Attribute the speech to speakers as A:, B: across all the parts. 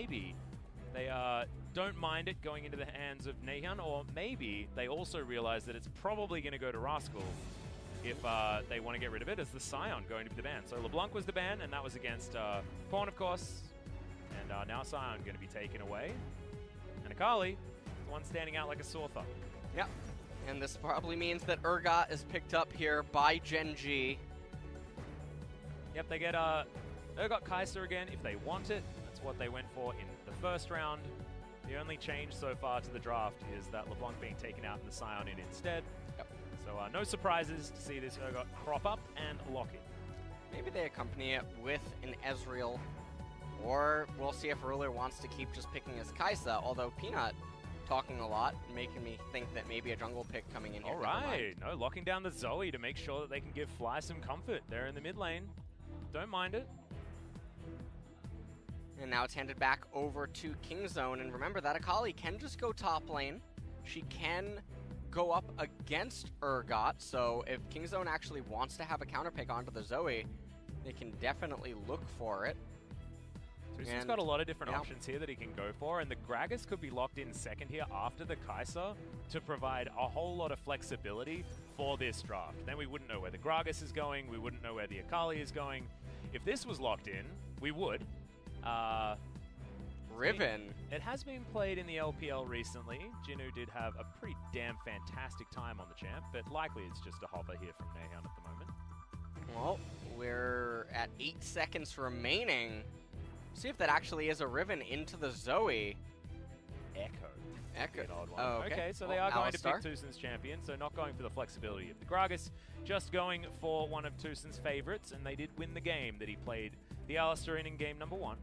A: maybe they don't mind it going into the hands of Naehyun, or maybe they also realize that it's probably going to go to Rascal if they want to get rid of it, as the Scion going to be the ban. So LeBlanc was the ban, and that was against Pawn, of course, and now Scion going to be taken away. And Akali, the one standing out like a sore thumb.
B: Yep, and this probably means that Urgot is picked up here by Gen.G.
A: Yep, they get Urgot Kai'Sa again if they want it. That's what they went for in the first round. The only change so far to the draft is that LeBlanc being taken out and the Scion in instead.
B: Yep.
A: So no surprises to see this Urgot crop up and lock it.
B: Maybe they accompany it with an Ezreal, or we'll see if Ruler wants to keep just picking his Kai'Sa, although Peanut talking a lot, making me think that maybe a jungle pick coming in here.
A: All right, no, locking down the Zoe to make sure that they can give Fly some comfort there in the mid lane. Don't mind it.
B: And now it's handed back over to Kingzone, and remember that Akali can just go top lane. She can go up against Urgot, so if Kingzone actually wants to have a counter pick onto the Zoe, they can definitely look for it.
A: So he's got a lot of different options here that he can go for, and the Gragas could be locked in second here after the Kai'Sa to provide a whole lot of flexibility for this draft. Then we wouldn't know where the Gragas is going, we wouldn't know where the Akali is going. If this was locked in, we would.
B: Riven.
A: It has been played in the LPL recently. Jinwoo did have a pretty damn fantastic time on the champ, but likely it's just a hopper here from Naehyun at the moment.
B: Well, we're at 8 seconds remaining. See if that actually is a Riven into the Zoe. Echo.
A: An odd one.
B: Oh,
A: okay, so they are going to pick Tucson's champion, so not going for the flexibility of the Gragas, just going for one of Tucson's favorites, and they did win the game that he played the Alistar in game number 1.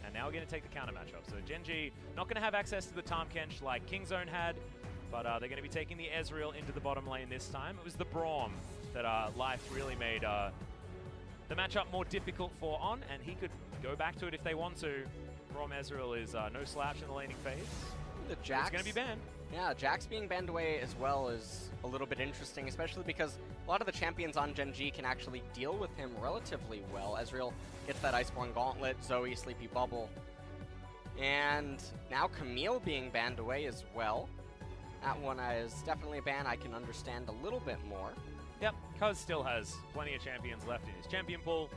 A: And now we're going to take the counter matchup. So Gen.G not going to have access to the Tahm Kench like Kingzone had, but they're going to be taking the Ezreal into the bottom lane this time. It was the Braum that Life really made the matchup more difficult for On, and he could go back to it if they want to. Braum Ezreal is no slouch in the laning phase.
B: The Jax
A: is going to be banned.
B: Yeah, Jax being banned away as well is a little bit interesting, especially because a lot of the champions on Gen.G can actually deal with him relatively well. Ezreal gets that Iceborne Gauntlet, Zoe, Sleepy Bubble. And now Camille being banned away as well. That one is definitely a ban I can understand a little bit more.
A: Yep, Cuz still has plenty of champions left in his champion pool.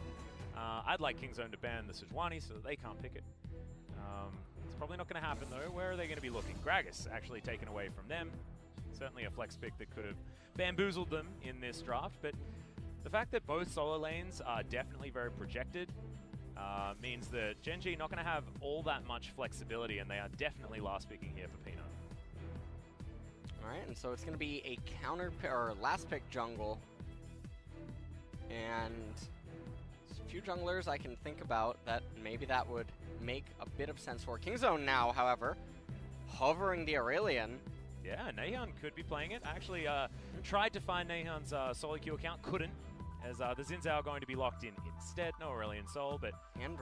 A: I'd like Kingzone to ban the Sejuani so that they can't pick it. It's probably not going to happen though. Where are they going to be looking? Gragas actually taken away from them. Certainly a flex pick that could have bamboozled them in this draft, but the fact that both solo lanes are definitely very projected means that Gen.G not going to have all that much flexibility, and they are definitely last picking here for Peanut.
B: Alright, and so it's going to be a counter pick, or last pick jungle. And a few junglers I can think about that maybe that would make a bit of sense for. Kingzone now, however, hovering the Aurelion.
A: Yeah, Naehyun could be playing it. I actually tried to find Naehyun's solo queue account, couldn't, as the Xin Zhao are going to be locked in instead. No Aurelion Soul, but...
B: And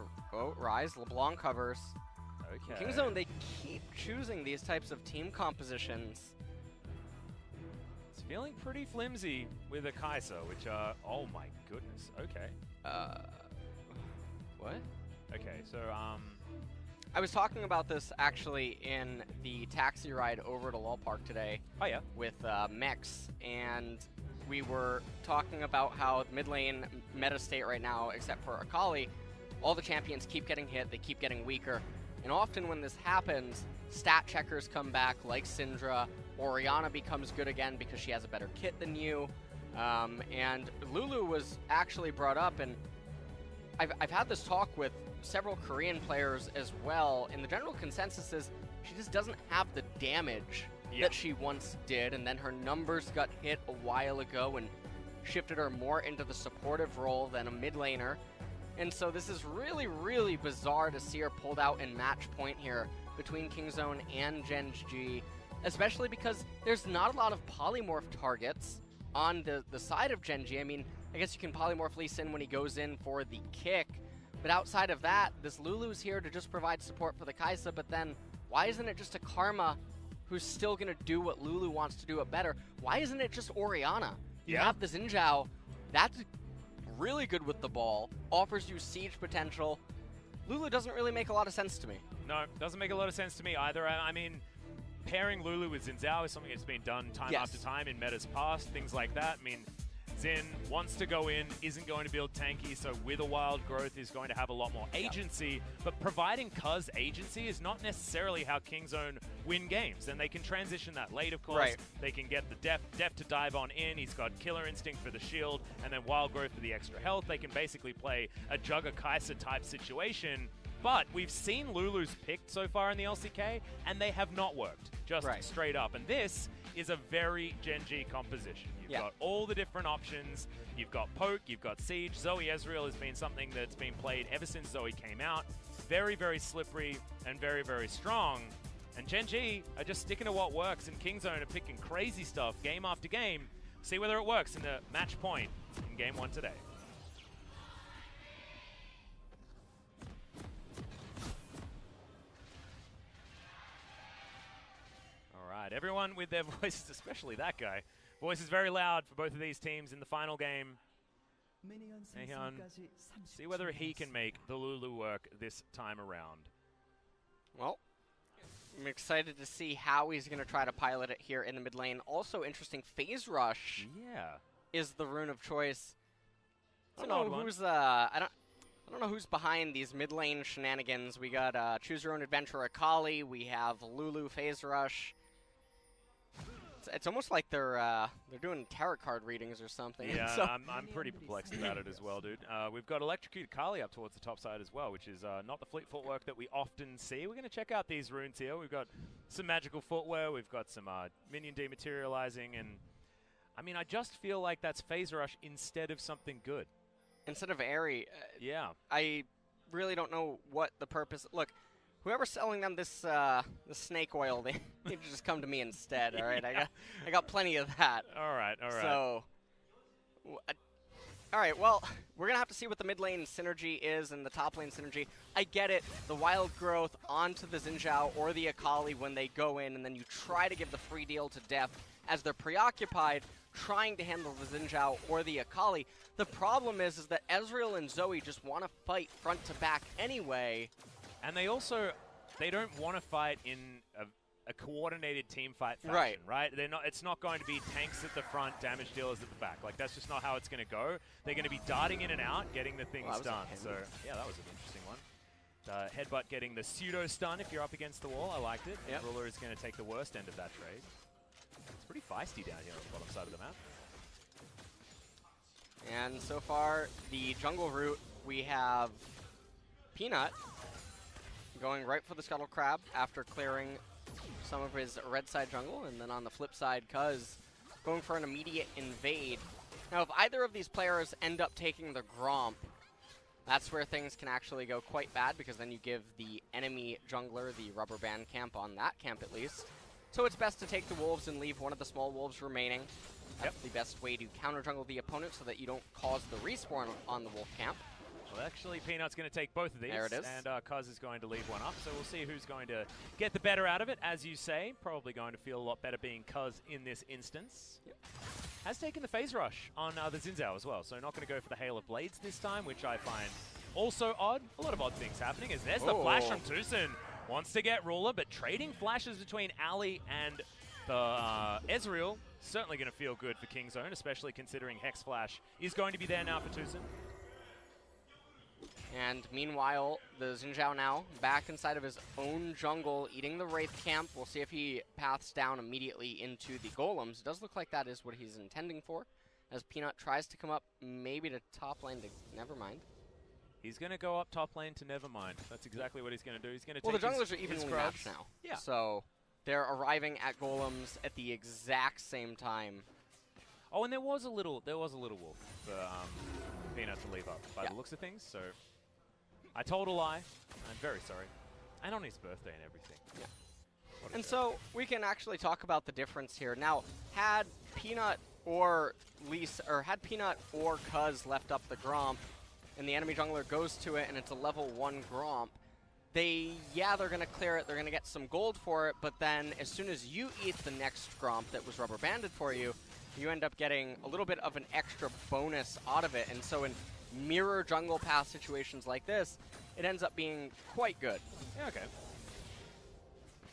B: Rise, LeBlanc covers.
A: Okay.
B: Kingzone, they keep choosing these types of team compositions.
A: It's feeling pretty flimsy with a Kai'Sa, which, oh my goodness, okay.
B: What?
A: Okay, so,
B: I was talking about this actually in the taxi ride over to Lol Park today.
A: Oh yeah.
B: With Mex, and we were talking about how the mid lane meta state right now, except for Akali, all the champions keep getting hit, they keep getting weaker, and often when this happens, stat checkers come back like Syndra, Orianna becomes good again because she has a better kit than you, and Lulu was actually brought up, and I've had this talk with several Korean players as well, and the general consensus is she just doesn't have the damage that she once did, and then her numbers got hit a while ago and shifted her more into the supportive role than a mid laner. And so this is really, really bizarre to see her pulled out in match point here between Kingzone and Gen.G, especially because there's not a lot of polymorph targets on the side of Gen.G. I mean, I guess you can polymorph Lee Sin when he goes in for the kick, but outside of that, this Lulu's here to just provide support for the Kai'Sa, but then why isn't it just a Karma who's still going to do what Lulu wants to do it better? Why isn't it just Orianna? You have the Xin Zhao. That's really good with the ball, offers you siege potential. Lulu doesn't really make a lot of sense to me.
A: No, doesn't make a lot of sense to me either. I mean, pairing Lulu with Xin Zhao is something that's been done time after time in metas past, things like that. I mean, Xin wants to go in, isn't going to build tanky, so with a wild growth is going to have a lot more agency, but providing Cuz agency is not necessarily how Kingzone win games, and they can transition that late, of course.
B: Right.
A: They can get the def to dive on in, he's got Killer Instinct for the shield, and then wild growth for the extra health. They can basically play a Jugger Kai'Sa type situation, but we've seen Lulu's picked so far in the LCK, and they have not worked, just straight up. And this is a very Gen.G composition. You've got all the different options. You've got Poke, you've got Siege. Zoe Ezreal has been something that's been played ever since Zoe came out. Very, very slippery and very, very strong. And Gen.G are just sticking to what works, and Kingzone are picking crazy stuff game after game. See whether it works in the match point in Game 1 today. Everyone with their voices, especially that guy. Voice is very loud for both of these teams in the final game. Nahyun, see whether he can make the Lulu work this time around.
B: Well, I'm excited to see how he's going to try to pilot it here in the mid lane. Also interesting, Phase Rush is the rune of choice. I don't know who's I don't know who's behind these mid lane shenanigans. We got Choose Your Own Adventure Akali. We have Lulu Phase Rush. It's almost like they're doing tarot card readings or something.
A: Yeah,
B: so
A: I'm pretty perplexed about it as well, dude. We've got Electrocuted Kali up towards the top side as well, which is not the fleet footwork that we often see. We're going to check out these runes here. We've got some magical footwear. We've got some minion dematerializing, and I mean, I just feel like that's Phase Rush instead of something good.
B: Instead of Airy.
A: Yeah.
B: I really don't know what the purpose. Look. Whoever's selling them this snake oil, they need to just come to me instead. All right, I got plenty of that.
A: All right.
B: So, all right. Well, we're gonna have to see what the mid lane synergy is and the top lane synergy. I get it. The wild growth onto the Xin Zhao or the Akali when they go in, and then you try to give the free deal to Def as they're preoccupied trying to handle the Xin Zhao or the Akali. The problem is that Ezreal and Zoe just want to fight front to back anyway.
A: And they also, they don't want to fight in a coordinated team fight fashion, right? They're not. It's not going to be tanks at the front, damage dealers at the back. Like, that's just not how it's going to go. They're going to be darting in and out, getting the things done. So, yeah, that was an interesting one. Headbutt getting the pseudo stun if you're up against the wall. I liked it. Yep. Ruler is going to take the worst end of that trade. It's pretty feisty down here on the bottom side of the map.
B: And so far, the jungle route, we have Peanut going right for the Scuttle Crab after clearing some of his red side jungle, and then on the flip side, Cuz going for an immediate invade. Now, if either of these players end up taking the Gromp, that's where things can actually go quite bad, because then you give the enemy jungler the rubber band camp on that camp at least. So it's best to take the wolves and leave one of the small wolves remaining. That's the best way to counter jungle the opponent so that you don't cause the respawn on the wolf camp.
A: Well, actually, Peanut's going to take both of these.
B: There it is.
A: And Cuz is going to leave one up. So we'll see who's going to get the better out of it. As you say, probably going to feel a lot better being Cuz in this instance. Yep. Has taken the Phase Rush on the Xin Zhao as well. So not going to go for the Hail of Blades this time, which I find also odd. A lot of odd things happening. As there's the flash from Tucson. Wants to get Ruler, but trading flashes between Ali and the Ezreal certainly going to feel good for Kingzone, especially considering Hex Flash is going to be there now for Tucson.
B: And meanwhile, the Xin Zhao now back inside of his own jungle, eating the Wraith camp. We'll see if he paths down immediately into the Golems. It does look like that is what he's intending for, as Peanut tries to come up maybe to top lane to Nevermind.
A: He's going to go up top lane to Nevermind. That's exactly what he's going to do. He's going to
B: take
A: the
B: junglers are evenly matched now. Yeah. So they're arriving at Golems at the exact same time.
A: Oh, and there was a little wolf for Peanut to leave up by the looks of things. So I told a lie. I'm very sorry. And on his birthday and everything.
B: Yeah. And so we can actually talk about the difference here. Now, had Peanut or Cuz left up the Gromp, and the enemy jungler goes to it, and it's a level 1 Gromp, they're going to clear it, they're going to get some gold for it, but then as soon as you eat the next Gromp that was rubber banded for you, you end up getting a little bit of an extra bonus out of it. And so in mirror jungle path situations like this, it ends up being quite good.
A: Yeah, okay.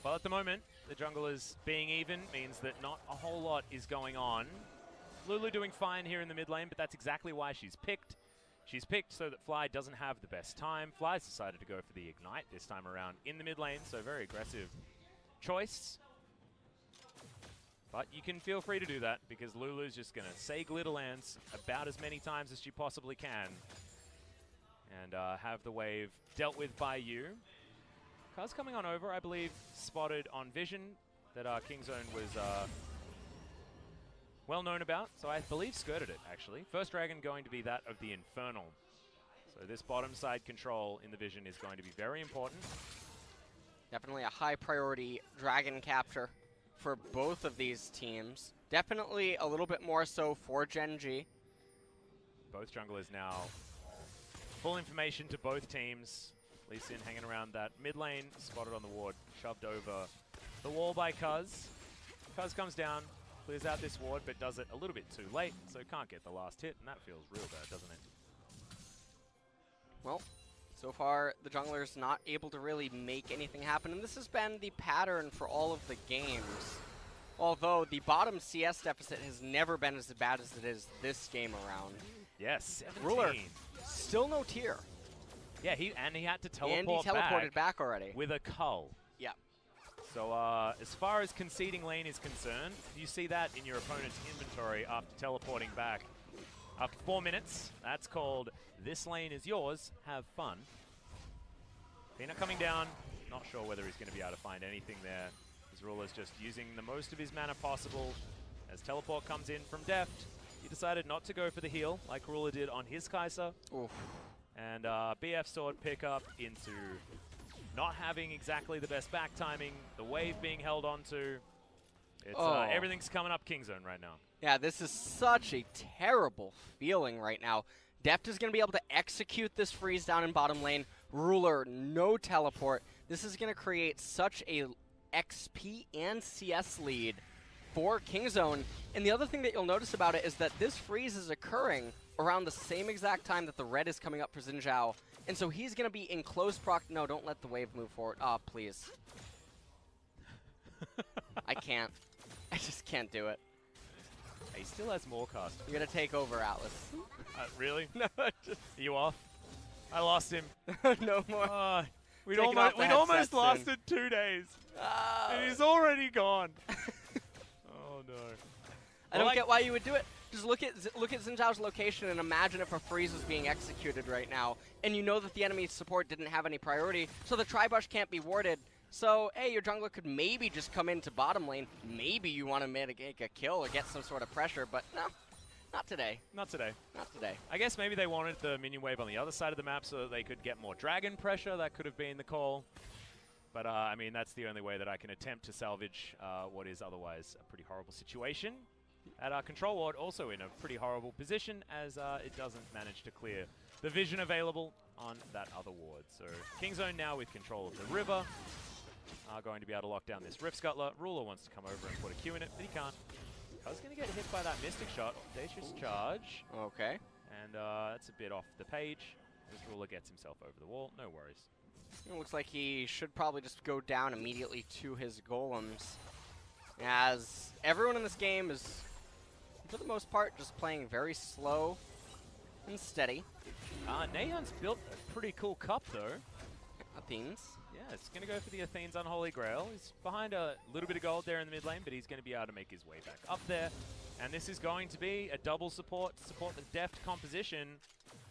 A: Well, at the moment, the junglers being even means that not a whole lot is going on. Lulu doing fine here in the mid lane, but that's exactly why she's picked. She's picked so that Fly doesn't have the best time. Fly's decided to go for the Ignite this time around in the mid lane, so very aggressive choice. But you can feel free to do that, because Lulu's just going to say Glitterlands about as many times as she possibly can. And have the wave dealt with by you. Cuz coming on over, I believe, spotted on Vision that Kingzone was well known about. So I believe skirted it, actually. First Dragon going to be that of the Infernal. So this bottom side control in the Vision is going to be very important.
B: Definitely a high priority Dragon capture for both of these teams. Definitely a little bit more so for Gen.G.
A: Both junglers now. Full information to both teams. Lee Sin hanging around that mid lane, spotted on the ward, shoved over the wall by Cuz. Cuz comes down, clears out this ward, but does it a little bit too late, so can't get the last hit, and that feels real bad, doesn't it?
B: Well, so far the jungler's not able to really make anything happen, and this has been the pattern for all of the games. Although the bottom CS deficit has never been as bad as it is this game around.
A: Yes, 17.
B: Ruler, still no tier.
A: Yeah, he had to teleport
B: and he teleported back already.
A: with a cull.
B: Yeah.
A: So as far as conceding lane is concerned, you see that in your opponent's inventory after teleporting back. After 4 minutes, that's called "This lane is yours, have fun." Peanut coming down, not sure whether he's going to be able to find anything there. His Ruler's just using the most of his mana possible. As teleport comes in from Deft, he decided not to go for the heal like Ruler did on his Kai'Sa.
B: Oof.
A: And BF sword pickup into not having exactly the best back timing, the wave being held onto. It's everything's coming up Kingzone right now.
B: Yeah, this is such a terrible feeling right now. Deft is going to be able to execute this freeze down in bottom lane. Ruler, no teleport. This is going to create such a XP and CS lead for Kingzone. And the other thing that you'll notice about it is that this freeze is occurring around the same exact time that the red is coming up for Xin Zhao. And so he's going to be in close proc. No, don't let the wave move forward. Oh, please. I can't. I just can't do it.
A: He still has more cast.
B: You're going to take over, Atlas.
A: Really?
B: No, just
A: You off? I lost him.
B: no more.
A: We'd
B: Taking off the
A: almost
B: headset
A: lasted 2 days. And he's already gone. Oh, no.
B: I don't get why you would do it. Just look at Xin Zhao's location and imagine if a freeze was being executed right now, and you know that the enemy support didn't have any priority, so the Tribush can't be warded. So, hey, your jungler could maybe just come into bottom lane. Maybe you want to make a kill or get some sort of pressure, but no, not today.
A: Not today.
B: Not today.
A: I guess maybe they wanted the minion wave on the other side of the map so that they could get more dragon pressure. That could have been the call. But, I mean, that's the only way that I can attempt to salvage what is otherwise a pretty horrible situation. At our control ward, also in a pretty horrible position, as it doesn't manage to clear the vision available on that other ward. So Kingzone now with control of the river are going to be able to lock down this Rift Scuttler. Ruler wants to come over and put a Q in it, but he can't. Cuz going to get hit by that Mystic Shot. Audacious charge.
B: Okay.
A: And that's a bit off the page. As Ruler gets himself over the wall. No worries.
B: It looks like he should probably just go down immediately to his golems, as everyone in this game is, for the most part, just playing very slow and steady.
A: Nahon's built a pretty cool cup, though.
B: Athenes.
A: Yeah, it's going to go for the Athene's Unholy Grail. He's behind a little bit of gold there in the mid lane, but he's going to be able to make his way back up there. And this is going to be a double support the deft composition,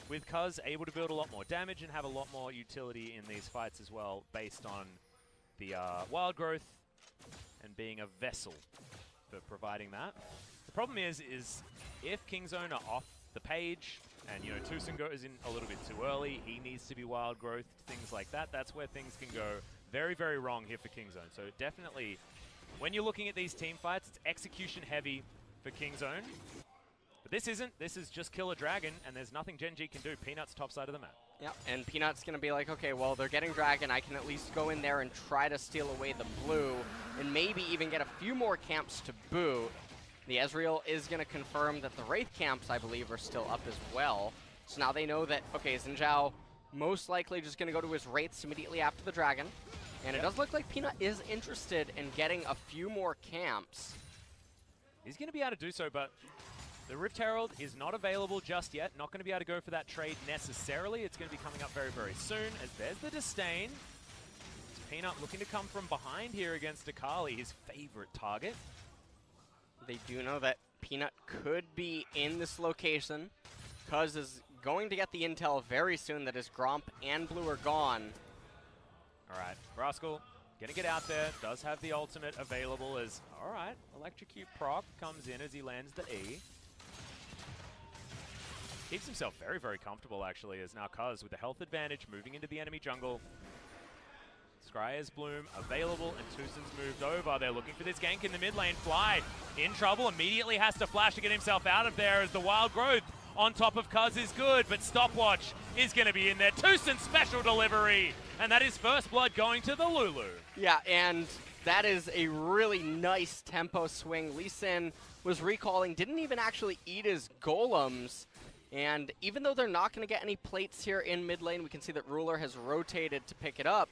A: with Cuz able to build a lot more damage and have a lot more utility in these fights as well, based on the wild growth and being a vessel for providing that. The problem is if Kingzone are off the page, and, you know, Tucson goes in a little bit too early, he needs to be wild growth, things like that. That's where things can go very, very wrong here for Kingzone. So definitely, when you're looking at these team fights, it's execution heavy for Kingzone. But this isn't. This is just kill a dragon, and there's nothing Gen.G can do. Peanut's top side of the map.
B: Yeah, and Peanut's going to be like, okay, well, they're getting dragon. I can at least go in there and try to steal away the blue, and maybe even get a few more camps to boot. The Ezreal is going to confirm that the Wraith camps, I believe, are still up as well. So now they know that, okay, Xin Zhao most likely just going to go to his Wraiths immediately after the Dragon. And it does look like Peanut is interested in getting a few more camps.
A: He's going to be able to do so, but the Rift Herald is not available just yet. Not going to be able to go for that trade necessarily. It's going to be coming up very, very soon, as there's the disdain. It's Peanut looking to come from behind here against Akali, his favorite target.
B: They do know that Peanut could be in this location. Cuz is going to get the intel very soon that his Gromp and Blue are gone.
A: All right, Rascal gonna get out there, does have the ultimate available as, all right, Electrocute proc comes in as he lands the E. Keeps himself very, very comfortable actually, as now Cuz with the health advantage moving into the enemy jungle. Scryer's Bloom available, and Tusin's moved over. They're looking for this gank in the mid lane. Fly in trouble, immediately has to flash to get himself out of there as the Wild Growth on top of Cuz is good, but Stopwatch is going to be in there. Tusin special delivery, and that is first blood going to the Lulu.
B: Yeah, and that is a really nice tempo swing. Lee Sin was recalling, didn't even actually eat his golems. And even though they're not going to get any plates here in mid lane, we can see that Ruler has rotated to pick it up.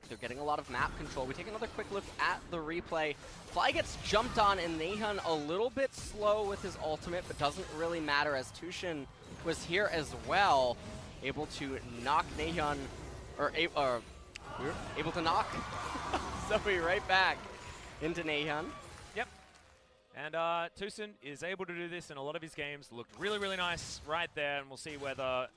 B: They're getting a lot of map control. We take another quick look at the replay. Fly gets jumped on, and Nahun a little bit slow with his ultimate, but doesn't really matter as Tushin was here as well, able to knock Nahun, or able to knock Zoe right back into Nahun.
A: Yep. And Tusin is able to do this in a lot of his games. Looked really, really nice right there, and we'll see whether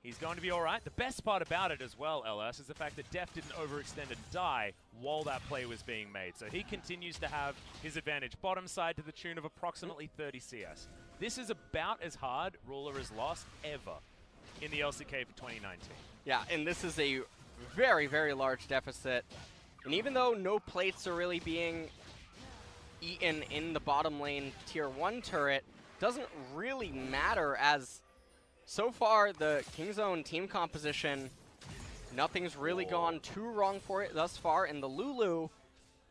A: he's going to be all right. The best part about it as well, LS, is the fact that Def didn't overextend and die while that play was being made. So he continues to have his advantage bottom side to the tune of approximately 30 CS. This is about as hard Ruler has lost ever in the LCK for 2019.
B: Yeah, and this is a very, very large deficit. And even though no plates are really being eaten in the bottom lane tier 1 turret, doesn't really matter, as so far, the Kingzone team composition, nothing's really gone too wrong for it thus far. And the Lulu,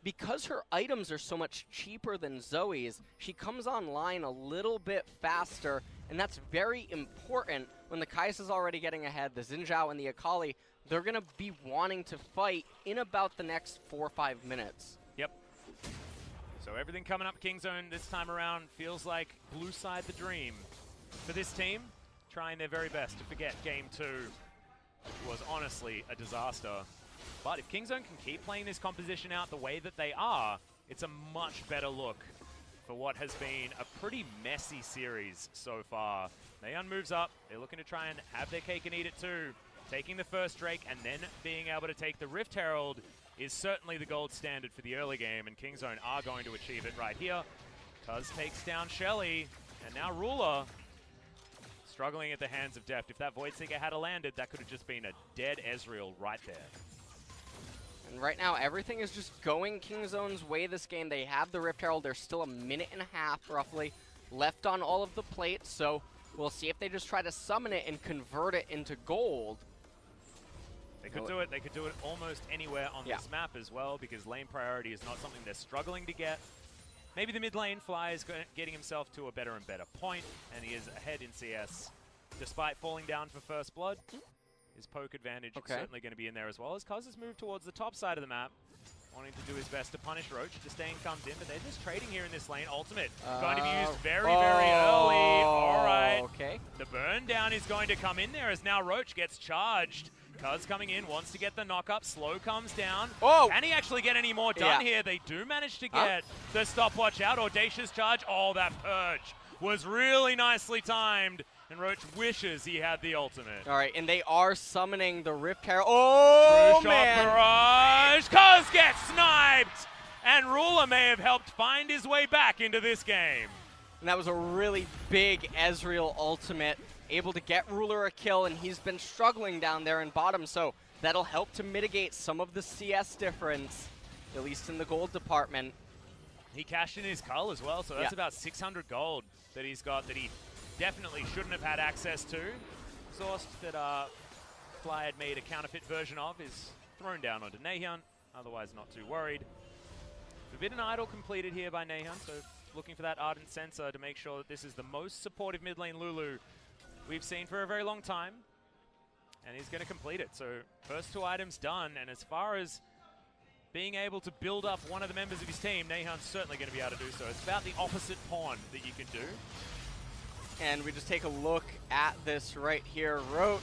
B: because her items are so much cheaper than Zoe's, she comes online a little bit faster, and that's very important when the Kai'Sa's already getting ahead. The Xin Zhao and the Akali, they're going to be wanting to fight in about the next 4 or 5 minutes.
A: Yep. So everything coming up Kingzone this time around feels like blue side the dream for this team. Trying their very best to forget Game 2 was honestly a disaster. But if Kingzone can keep playing this composition out the way that they are, it's a much better look for what has been a pretty messy series so far. Nahun moves up. They're looking to try and have their cake and eat it too. Taking the first Drake and then being able to take the Rift Herald is certainly the gold standard for the early game, and Kingzone are going to achieve it right here. Cuz takes down Shelly, and now Ruler struggling at the hands of Deft. If that Voidseeker had landed, that could have just been a dead Ezreal right there.
B: And right now, everything is just going Kingzone's way this game. They have the Rift Herald. There's still a minute and a half, roughly, left on all of the plates. So we'll see if they just try to summon it and convert it into gold.
A: They could do it. They could do it almost anywhere on this map as well, because lane priority is not something they're struggling to get. Maybe the mid lane Fly is getting himself to a better and better point, and he is ahead in CS. Despite falling down for first blood, his poke advantage is certainly going to be in there as well, as Cuz has moved towards the top side of the map, wanting to do his best to punish Roach. Disdain comes in, but they're just trading here in this lane. Ultimate going to be used very, very early. All right.
B: Okay.
A: The burn down is going to come in there as now Roach gets charged. Cuz coming in, wants to get the knock-up. Slow comes down.
B: Oh!
A: Can he actually get any more done here? They do manage to get the stopwatch out. Audacious charge. Oh, that purge was really nicely timed. And Roach wishes he had the ultimate.
B: All right, and they are summoning the Rift Herald. Oh, man!
A: Barrage. Cuz gets sniped! And Ruler may have helped find his way back into this game.
B: And that was a really big Ezreal ultimate. Able to get Ruler a kill, and he's been struggling down there in bottom, so that'll help to mitigate some of the CS difference, at least in the gold department.
A: He cashed in his cull as well, so that's about 600 gold that he's got that he definitely shouldn't have had access to. Exhaust that Fly had made a counterfeit version of is thrown down onto Nahun, otherwise not too worried. Forbidden Idol completed here by Nahun, so looking for that Ardent Sensor to make sure that this is the most supportive mid lane Lulu we've seen for a very long time. And he's going to complete it. So first 2 items done, and as far as being able to build up one of the members of his team, Nahan's certainly going to be able to do so. It's about the opposite pawn that you can do.
B: And we just take a look at this right here. Roach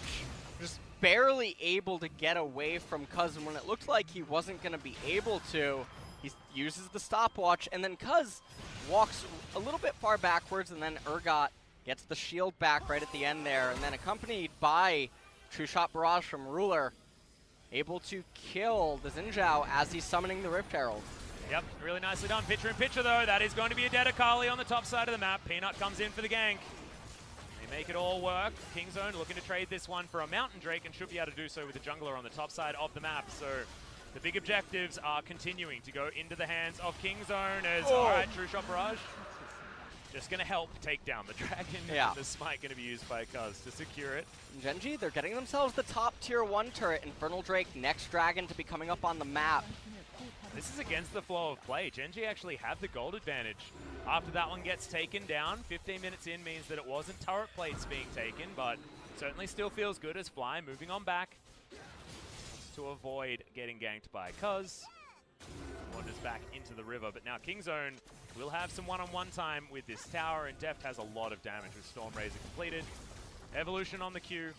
B: just barely able to get away from Cuz, and when it looked like he wasn't going to be able to, he uses the stopwatch, and then Cuz walks a little bit far backwards, and then Urgot gets the shield back right at the end there, and then accompanied by True Shot Barrage from Ruler, able to kill the Xin Zhao as he's summoning the Rift Herald.
A: Yep, really nicely done. Picture in picture, though. That is going to be a dead Akali on the top side of the map. Peanut comes in for the gank. They make it all work. Kingzone looking to trade this one for a Mountain Drake and should be able to do so with the jungler on the top side of the map. So the big objectives are continuing to go into the hands of Kingzone as, all right, True Shot Barrage. Just going to help take down the dragon.
B: Yeah.
A: The smite going to be used by Cuz to secure it.
B: Gen.G, they're getting themselves the top tier 1 turret. Infernal Drake, next dragon to be coming up on the map.
A: This is against the flow of play. Gen.G actually have the gold advantage. After that one gets taken down, 15 minutes in means that it wasn't turret plates being taken, but certainly still feels good as Fly moving on back. Wants to avoid getting ganked by Cuz. Wanders back into the river, but now Kingzone will have some one-on-one time with this tower, and Deft has a lot of damage with Storm Razor completed. Evolution on the queue.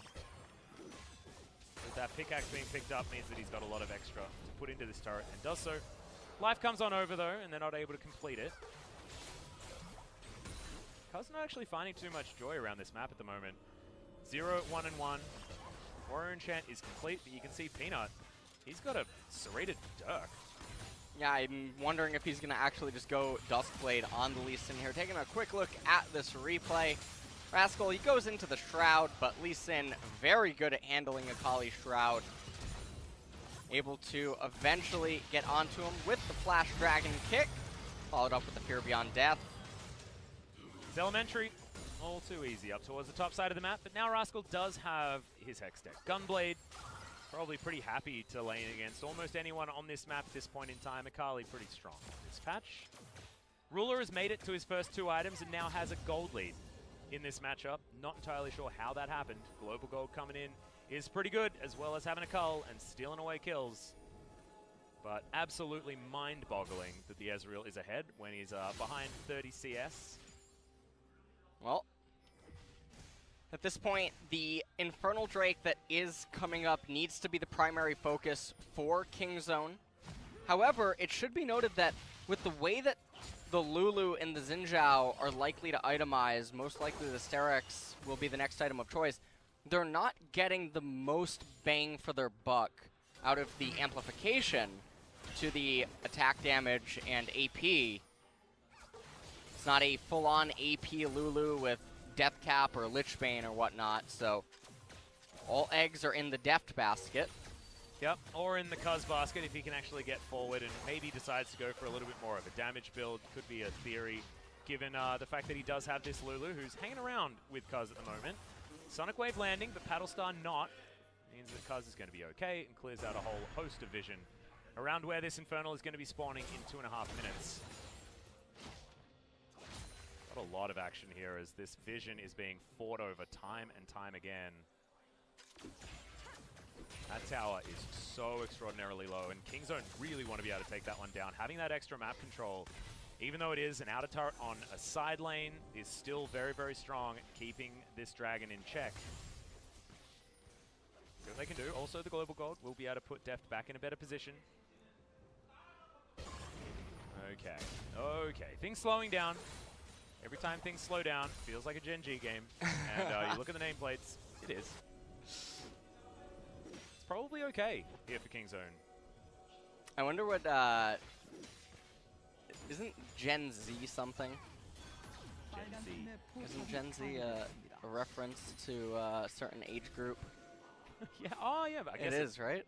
A: With that pickaxe being picked up means that he's got a lot of extra to put into this turret, and does so. Life comes on over, though, and they're not able to complete it. Cuz not actually finding too much joy around this map at the moment. 0, 1, and 1. Warrior Enchant is complete, but you can see Peanut. He's got a serrated Dirk.
B: Yeah, I'm wondering if he's going to actually just go Duskblade on the Lee Sin here. Taking a quick look at this replay. Rascal, he goes into the Shroud, but Lee Sin very good at handling Akali Shroud. Able to eventually get onto him with the Flash Dragon kick. Followed up with the Fear Beyond Death.
A: It's elementary. All too easy up towards the top side of the map, but now Rascal does have his Hex deck. Gunblade, probably pretty happy to lane against almost anyone on this map at this point in time. Akali pretty strong this patch. Ruler has made it to his first 2 items and now has a gold lead in this matchup. Not entirely sure how that happened. Global gold coming in is pretty good, as well as having a cull and stealing away kills. But absolutely mind-boggling that the Ezreal is ahead when he's behind 30 CS.
B: Well, at this point, the Infernal Drake that is coming up needs to be the primary focus for Kingzone. However, it should be noted that with the way that the Lulu and the Xin Zhao are likely to itemize, most likely the Sterex will be the next item of choice, they're not getting the most bang for their buck out of the amplification to the attack damage and AP. It's not a full-on AP Lulu with Death Cap or Lichbane or whatnot, so all eggs are in the Deft basket.
A: Yep, or in the Cuz basket if he can actually get forward and maybe decides to go for a little bit more of a damage build. Could be a theory, given the fact that he does have this Lulu, who's hanging around with Cuz at the moment. Sonic Wave landing, but Paddlestar not. Means that Cuz is going to be okay and clears out a whole host of vision around where this Infernal is going to be spawning in 2.5 minutes. Got a lot of action here as this vision is being fought over time and time again. That tower is so extraordinarily low, and Kingzone really want to be able to take that one down. Having that extra map control, even though it is an outer turret on a side lane, is still very, very strong at keeping this dragon in check. See what they can do. Also, the Global Gold will be able to put Deft back in a better position. Okay. Okay. Things slowing down. Every time things slow down, feels like a Gen.G game. And you look at the nameplates, it is. It's probably okay here for Kingzone.
B: I wonder what, isn't Gen.Z something?
A: Gen.Z.
B: Isn't Gen.Z a reference to a certain age group?
A: Yeah, oh yeah, but I guess
B: it is, right?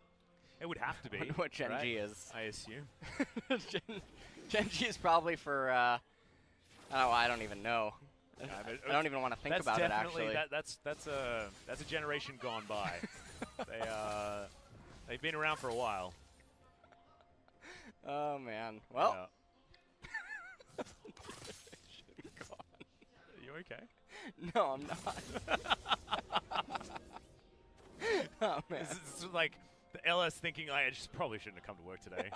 A: It would have to be.
B: I wonder what Gen.G
A: right?
B: is.
A: I assume.
B: Gen.G is probably for, oh, I don't even know. I don't even want to think about it, actually.
A: That's a generation gone by. They've been around for a while.
B: Oh, man. Well.
A: you okay?
B: No, I'm not. Oh, man.
A: This is like the LS thinking, I just probably shouldn't have come to work today.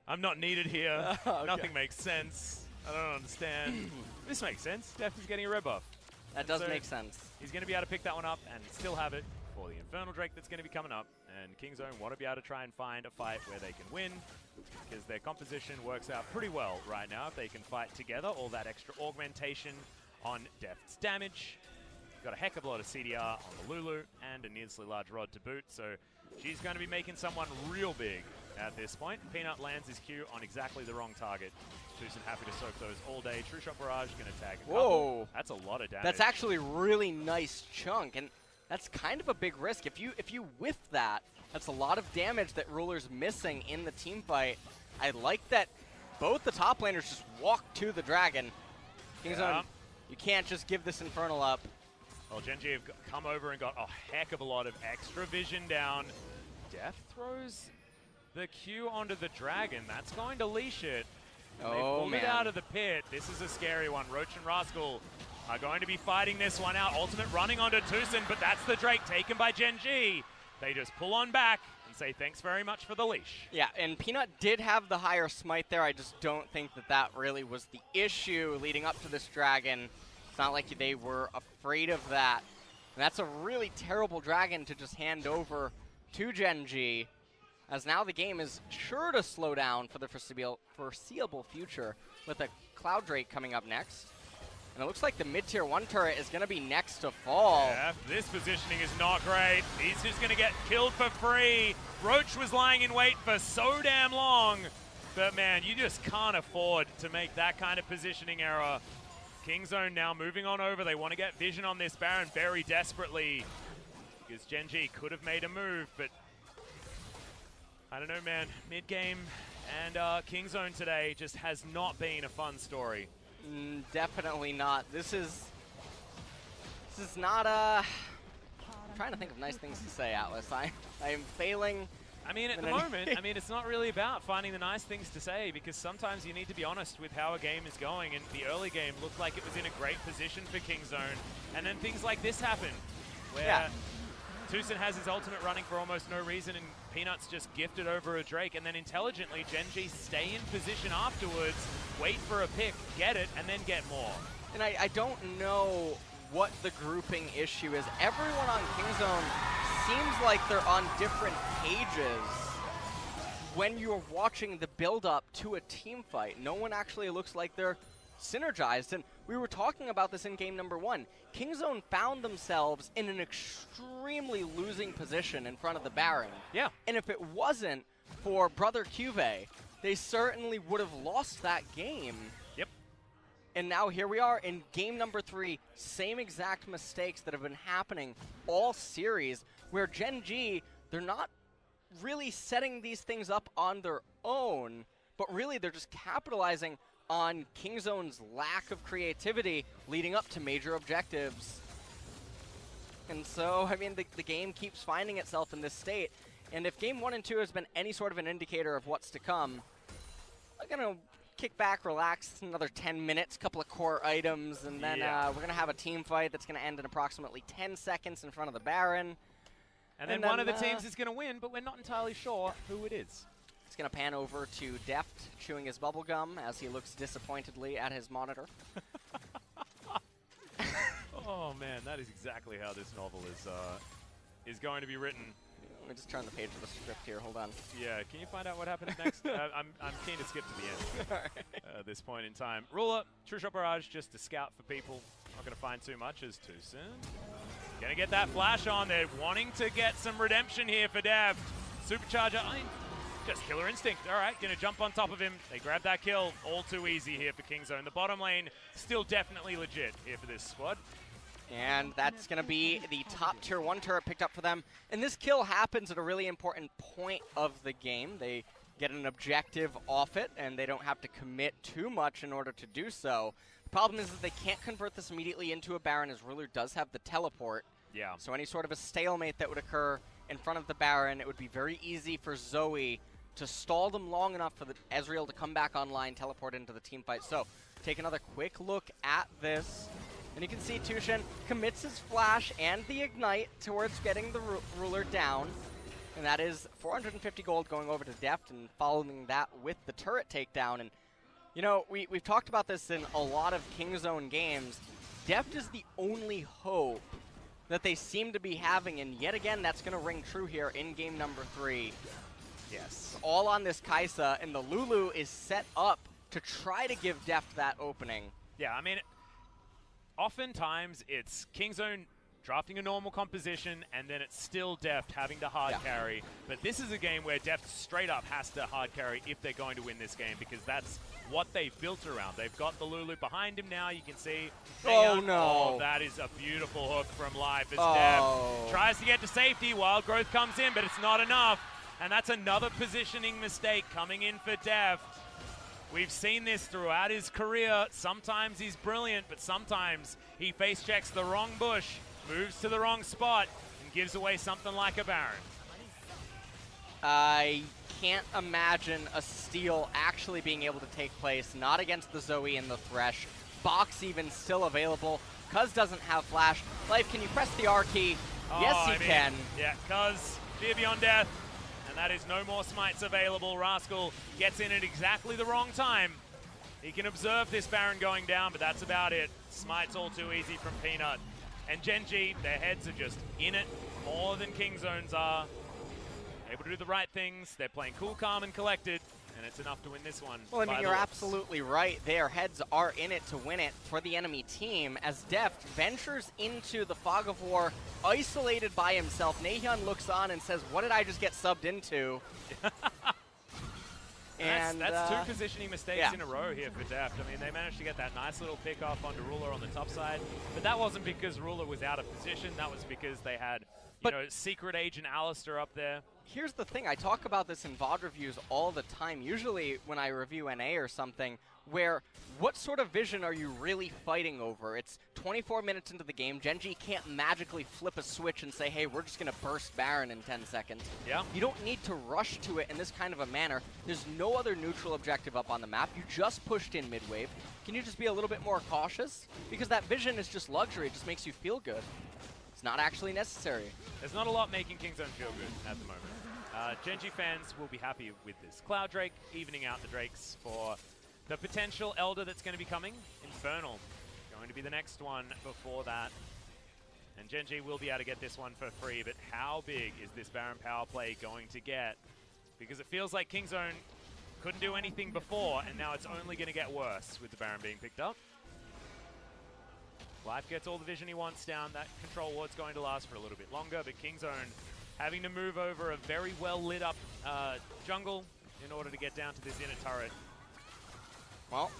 A: I'm not needed here.
B: Okay.
A: Nothing makes sense. I don't understand. This makes sense. Def is getting a red buff.
B: That does
A: So
B: make sense.
A: He's going to be able to pick that one up and still have it for the Infernal Drake that's going to be coming up. And Kingzone want to be able to try and find a fight where they can win, because their composition works out pretty well right now if they can fight together. All that extra augmentation on Def's damage. Got a heck of a lot of CDR on the Lulu and a needlessly large rod to boot, so she's going to be making someone real big at this point. Peanut lands his Q on exactly the wrong target. Tucson happy to soak those all day. True Shot Barrage going to tag a couple.
B: Whoa.
A: That's a lot of damage.
B: That's actually really nice chunk, and that's kind of a big risk. If you whiff that, that's a lot of damage that Ruler's missing in the team fight. I like that both the top laners just walk to the dragon. Kingzone, you can't just give this Infernal up.
A: Well, Gen.G have come over and got a heck of a lot of extra vision down. Def throws the Q onto the dragon. That's going to leash it.
B: Oh,
A: they pulled
B: man.
A: it out of the pit. This is a scary one. Roach and Rascal are going to be fighting this one out. Ultimate running onto Tucson, but that's the Drake taken by Gen.G. They just pull on back and say thanks very much for the leash.
B: Yeah, and Peanut did have the higher smite there. I just don't think that that really was the issue leading up to this dragon. It's not like they were afraid of that. And that's a really terrible dragon to just hand over to Gen.G, as now the game is sure to slow down for the foreseeable future with a Cloud Drake coming up next. And it looks like the mid-tier 1 turret is going to be next to fall.
A: Yeah, this positioning is not great. He's just going to get killed for free. Roach was lying in wait for so damn long. But man, you just can't afford to make that kind of positioning error. Kingzone now moving on over. They want to get vision on this Baron very desperately, because Gen.G could have made a move, but I don't know, man. Mid-game and Kingzone today just has not been a fun story.
B: Definitely not. This is not a... I'm trying to think of nice things to say, Atlas. I am failing.
A: I mean, at the moment, I mean, it's not really about finding the nice things to say, because sometimes you need to be honest with how a game is going, and the early game looked like it was in a great position for Kingzone, and then things like this happen, where Tucson has his ultimate running for almost no reason, and Peanut's just gifted over a Drake, and then intelligently, Gen.G stay in position afterwards, wait for a pick, get it, and then get more.
B: And I don't know what the grouping issue is. Everyone on Kingzone seems like they're on different pages when you're watching the build-up to a team fight. No one actually looks like they're synergized, and we were talking about this in game number 1. Kingzone found themselves in an extremely losing position in front of the Baron.
A: Yeah.
B: And if it wasn't for Brother Cuvée, they certainly would have lost that game.
A: Yep.
B: And now here we are in game number 3, same exact mistakes that have been happening all series, where Gen.G, they're not really setting these things up on their own, but really they're just capitalizing on Kingzone's lack of creativity leading up to major objectives. And so, I mean, the game keeps finding itself in this state, and if game 1 and 2 has been any sort of an indicator of what's to come, I'm going to kick back, relax, another 10 minutes, couple of core items, and then we're going to have a team fight that's going to end in approximately 10 seconds in front of the Baron.
A: And then one of the teams is going to win, but we're not entirely sure who it is.
B: It's going to pan over to Deft, chewing his bubblegum as he looks disappointedly at his monitor.
A: Oh man, that is exactly how this novel is going to be written.
B: Let me just turn the page of the script here, hold on.
A: Yeah, can you find out what happens next? I'm keen to skip to the end at this point in time. Ruler, True Shot Barrage, just a scout for people. Not going to find too much as Tucson. Going to get that flash on. They're wanting to get some redemption here for Deft. Supercharger, just Killer Instinct. All right, going to jump on top of him. They grab that kill. All too easy here for Kingzone. The bottom lane still definitely legit here for this squad.
B: And that's going to be the top tier 1 turret picked up for them. And this kill happens at a really important point of the game. They get an objective off it, and they don't have to commit too much in order to do so. The problem is that they can't convert this immediately into a Baron, as Ruler does have the teleport.
A: Yeah.
B: So any sort of a stalemate that would occur in front of the Baron, it would be very easy for Zoe to stall them long enough for the Ezreal to come back online, teleport into the team fight. So take another quick look at this. And you can see Tushin commits his flash and the ignite towards getting the ruler down. And that is 450 gold going over to Deft and following that with the turret takedown. And, you know, we've talked about this in a lot of Kingzone games. Deft is the only hope that they seem to be having, and yet again, that's going to ring true here in game number 3.
A: Yes.
B: All on this Kai'Sa, and the Lulu is set up to try to give Deft that opening.
A: Yeah, I mean, oftentimes it's Kingzone drafting a normal composition, and then it's still Deft having to hard carry. But this is a game where Deft straight up has to hard carry if they're going to win this game, because that's what they've built around. They've got the Lulu behind him now, you can see.
B: Oh, no.
A: Oh, that is a beautiful hook from Life as Deft tries to get to safety. Wild Growth comes in, but it's not enough. And that's another positioning mistake coming in for Deft. We've seen this throughout his career. Sometimes he's brilliant, but sometimes he face checks the wrong bush, moves to the wrong spot, and gives away something like a Baron.
B: I can't imagine a steal actually being able to take place, not against the Zoe and the Thresh. Box even still available. Cuz doesn't have flash. Life, can you press the R key? Yes, he can.
A: Yeah, Cuz, Fear Beyond Death. And that is no more smites available. Rascal gets in at exactly the wrong time. He can observe this Baron going down, but that's about it. Smites all too easy from Peanut. And Gen.G, their heads are just in it more than Kingzone's are. Able to do the right things. They're playing cool, calm, and collected, and it's enough to win this one.
B: Well, I mean, you're absolutely right. Their heads are in it to win it for the enemy team as Deft ventures into the Fog of War, isolated by himself. Nahyun looks on and says, what did I just get subbed into?
A: And that's two positioning mistakes in a row here for Deft. I mean, they managed to get that nice little pick off onto Ruler on the top side, but that wasn't because Ruler was out of position. That was because they had, you know, Secret Agent Alistair up there.
B: Here's the thing, I talk about this in VOD reviews all the time, usually when I review NA or something, where what sort of vision are you really fighting over? It's 24 minutes into the game, Gen.G can't magically flip a switch and say, hey, we're just going to burst Baron in 10 seconds.
A: Yeah.
B: You don't need to rush to it in this kind of a manner. There's no other neutral objective up on the map. You just pushed in mid-wave. Can you just be a little bit more cautious? Because that vision is just luxury, it just makes you feel good. It's not actually necessary.
A: There's not a lot making Kingzone feel good at the moment. Gen.G fans will be happy with this Cloud Drake, evening out the Drakes for the potential Elder that's going to be coming. Infernal, going to be the next one before that. And Gen.G will be able to get this one for free, but how big is this Baron power play going to get? Because it feels like Kingzone couldn't do anything before, and now it's only going to get worse with the Baron being picked up. Life gets all the vision he wants down. That control ward's going to last for a little bit longer, but Kingzone having to move over a very well lit up jungle in order to get down to this inner turret.
B: Well,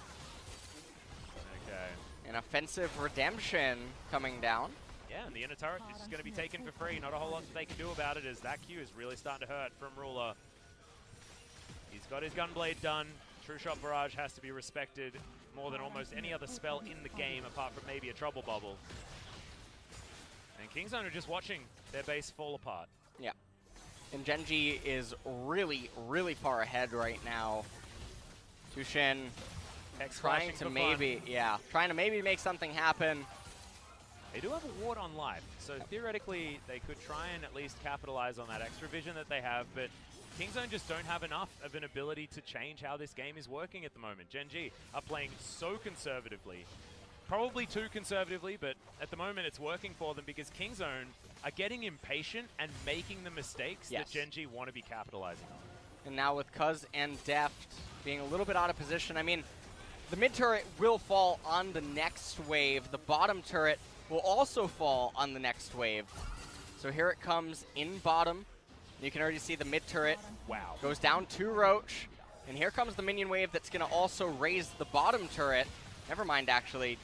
A: okay.
B: An offensive redemption coming down.
A: Yeah, and the inner turret is just going to be taken for free. Not a whole lot that they can do about it, as that Q is really starting to hurt from Ruler. He's got his Gunblade done. True Shot Barrage has to be respected more than almost any other spell in the game, apart from maybe a Trouble Bubble. And Kingzone are just watching their base fall apart.
B: Yeah. And Gen.G is really, really far ahead right now. Tushin trying to maybe make something happen.
A: They do have a ward on Life, so theoretically they could try and at least capitalize on that extra vision that they have, but Kingzone just don't have enough of an ability to change how this game is working at the moment. Gen.G are playing so conservatively. Probably too conservatively, but at the moment it's working for them because Kingzone are getting impatient and making the mistakes that Gen.G want to be capitalizing on.
B: And now with Cuz and Deft being a little bit out of position, I mean, the mid turret will fall on the next wave. The bottom turret will also fall on the next wave. So here it comes in bottom. You can already see the mid turret goes down to Roach. And here comes the minion wave that's going to also raise the bottom turret. Never mind, actually.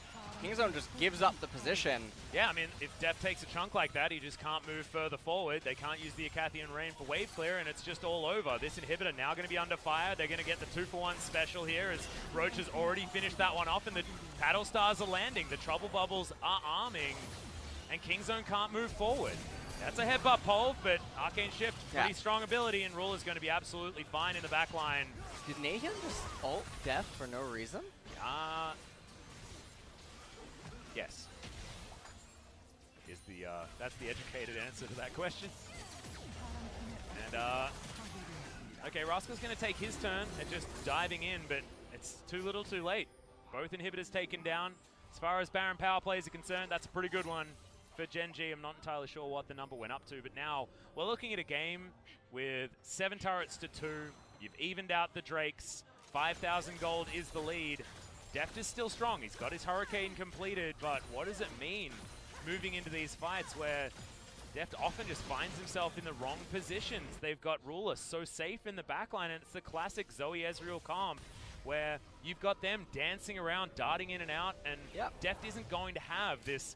B: Kingzone just gives up the position.
A: Yeah, I mean, if Deft takes a chunk like that, he just can't move further forward. They can't use the Acathian Rain for wave clear, and it's just all over. This inhibitor now going to be under fire. They're going to get the 2-for-1 special here as Roach has already finished that one off, and the Paddle Stars are landing. The Trouble Bubbles are arming, and Kingzone can't move forward. That's a headbutt pole, but Arcane Shift, pretty strong ability, and Ruler's going to be absolutely fine in the back line.
B: Did Nahyun just ult Deft for no reason?
A: Yes. Is the that's the educated answer to that question. And okay, Rascal's going to take his turn at just diving in, but it's too little, too late. Both inhibitors taken down. As far as Baron power plays are concerned, that's a pretty good one for Gen.G. I'm not entirely sure what the number went up to, but now we're looking at a game with 7 turrets to 2. You've evened out the Drakes. 5,000 gold is the lead. Deft is still strong. He's got his Hurricane completed, but what does it mean moving into these fights where Deft often just finds himself in the wrong positions? They've got Ruler so safe in the backline, and it's the classic Zoe Ezreal comp where you've got them dancing around, darting in and out, and Deft isn't going to have this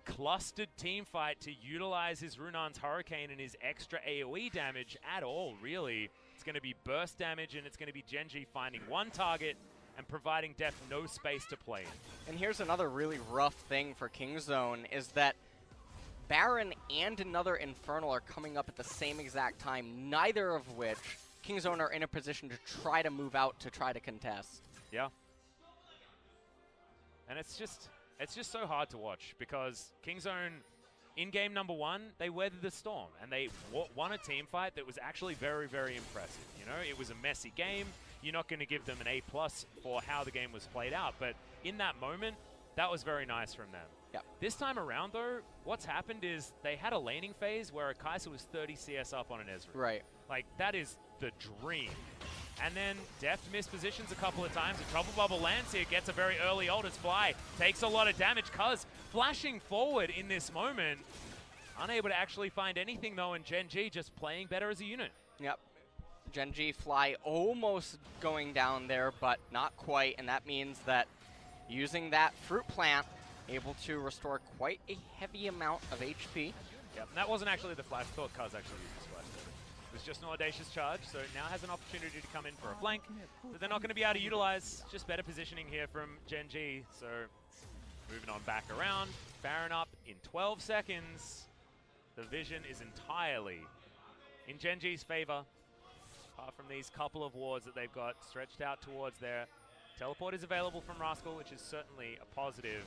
A: clustered team fight to utilize his Runan's Hurricane and his extra AoE damage at all, really. It's going to be burst damage, and it's going to be Gen.G finding one target and providing Deft no space to play in.
B: And here's another really rough thing for Kingzone is that Baron and another Infernal are coming up at the same exact time, neither of which Kingzone are in a position to try to move out to try to contest.
A: Yeah. And it's just so hard to watch because Kingzone, in game number 1, they weathered the storm and they won a team fight that was actually very, very impressive. You know, it was a messy game. You're not going to give them an A+ for how the game was played out, but in that moment, that was very nice from them.
B: Yep.
A: This time around, though, what's happened is they had a laning phase where a Kai'Sa was 30 CS up on an Ezreal.
B: Right.
A: Like, that is the dream. And then Deft mispositions a couple of times. A Trouble Bubble lands here, gets a very early ult as Fly. Takes a lot of damage, Cuz flashing forward in this moment. Unable to actually find anything, though, and Gen.G just playing better as a unit.
B: Yep. Gen.G Fly almost going down there, but not quite, and that means that using that Fruit Plant, able to restore quite a heavy amount of HP.
A: Yep, and that wasn't actually the flash. I thought Cuz actually used the flash. It was just an Audacious Charge, so now has an opportunity to come in for a flank that they're not going to be able to utilize. Just better positioning here from Gen.G. So moving on back around. Baron up in 12 seconds. The vision is entirely in Gen.G's favor. Apart from these couple of wards that they've got stretched out towards there. Teleport is available from Rascal, which is certainly a positive.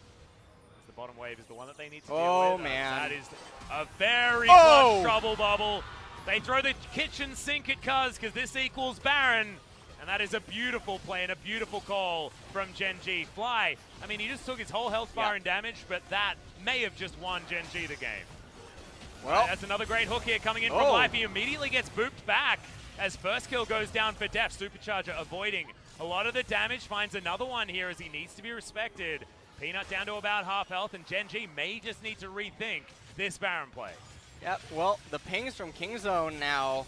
A: As the bottom wave is the one that they need to deal with.
B: Oh, man.
A: That is a very good Trouble Bubble. They throw the kitchen sink at Cuz because this equals Baron. And that is a beautiful play and a beautiful call from Gen.G. Fly, I mean, he just took his whole health bar in damage, but that may have just won Gen.G the game. Well, that's another great hook here coming in from Life. He immediately gets booped back as first kill goes down for Deft. Supercharger avoiding a lot of the damage, finds another one here as he needs to be respected. Peanut down to about half health, and Gen.G may just need to rethink this Baron play.
B: Yep, well, the pings from Kingzone now.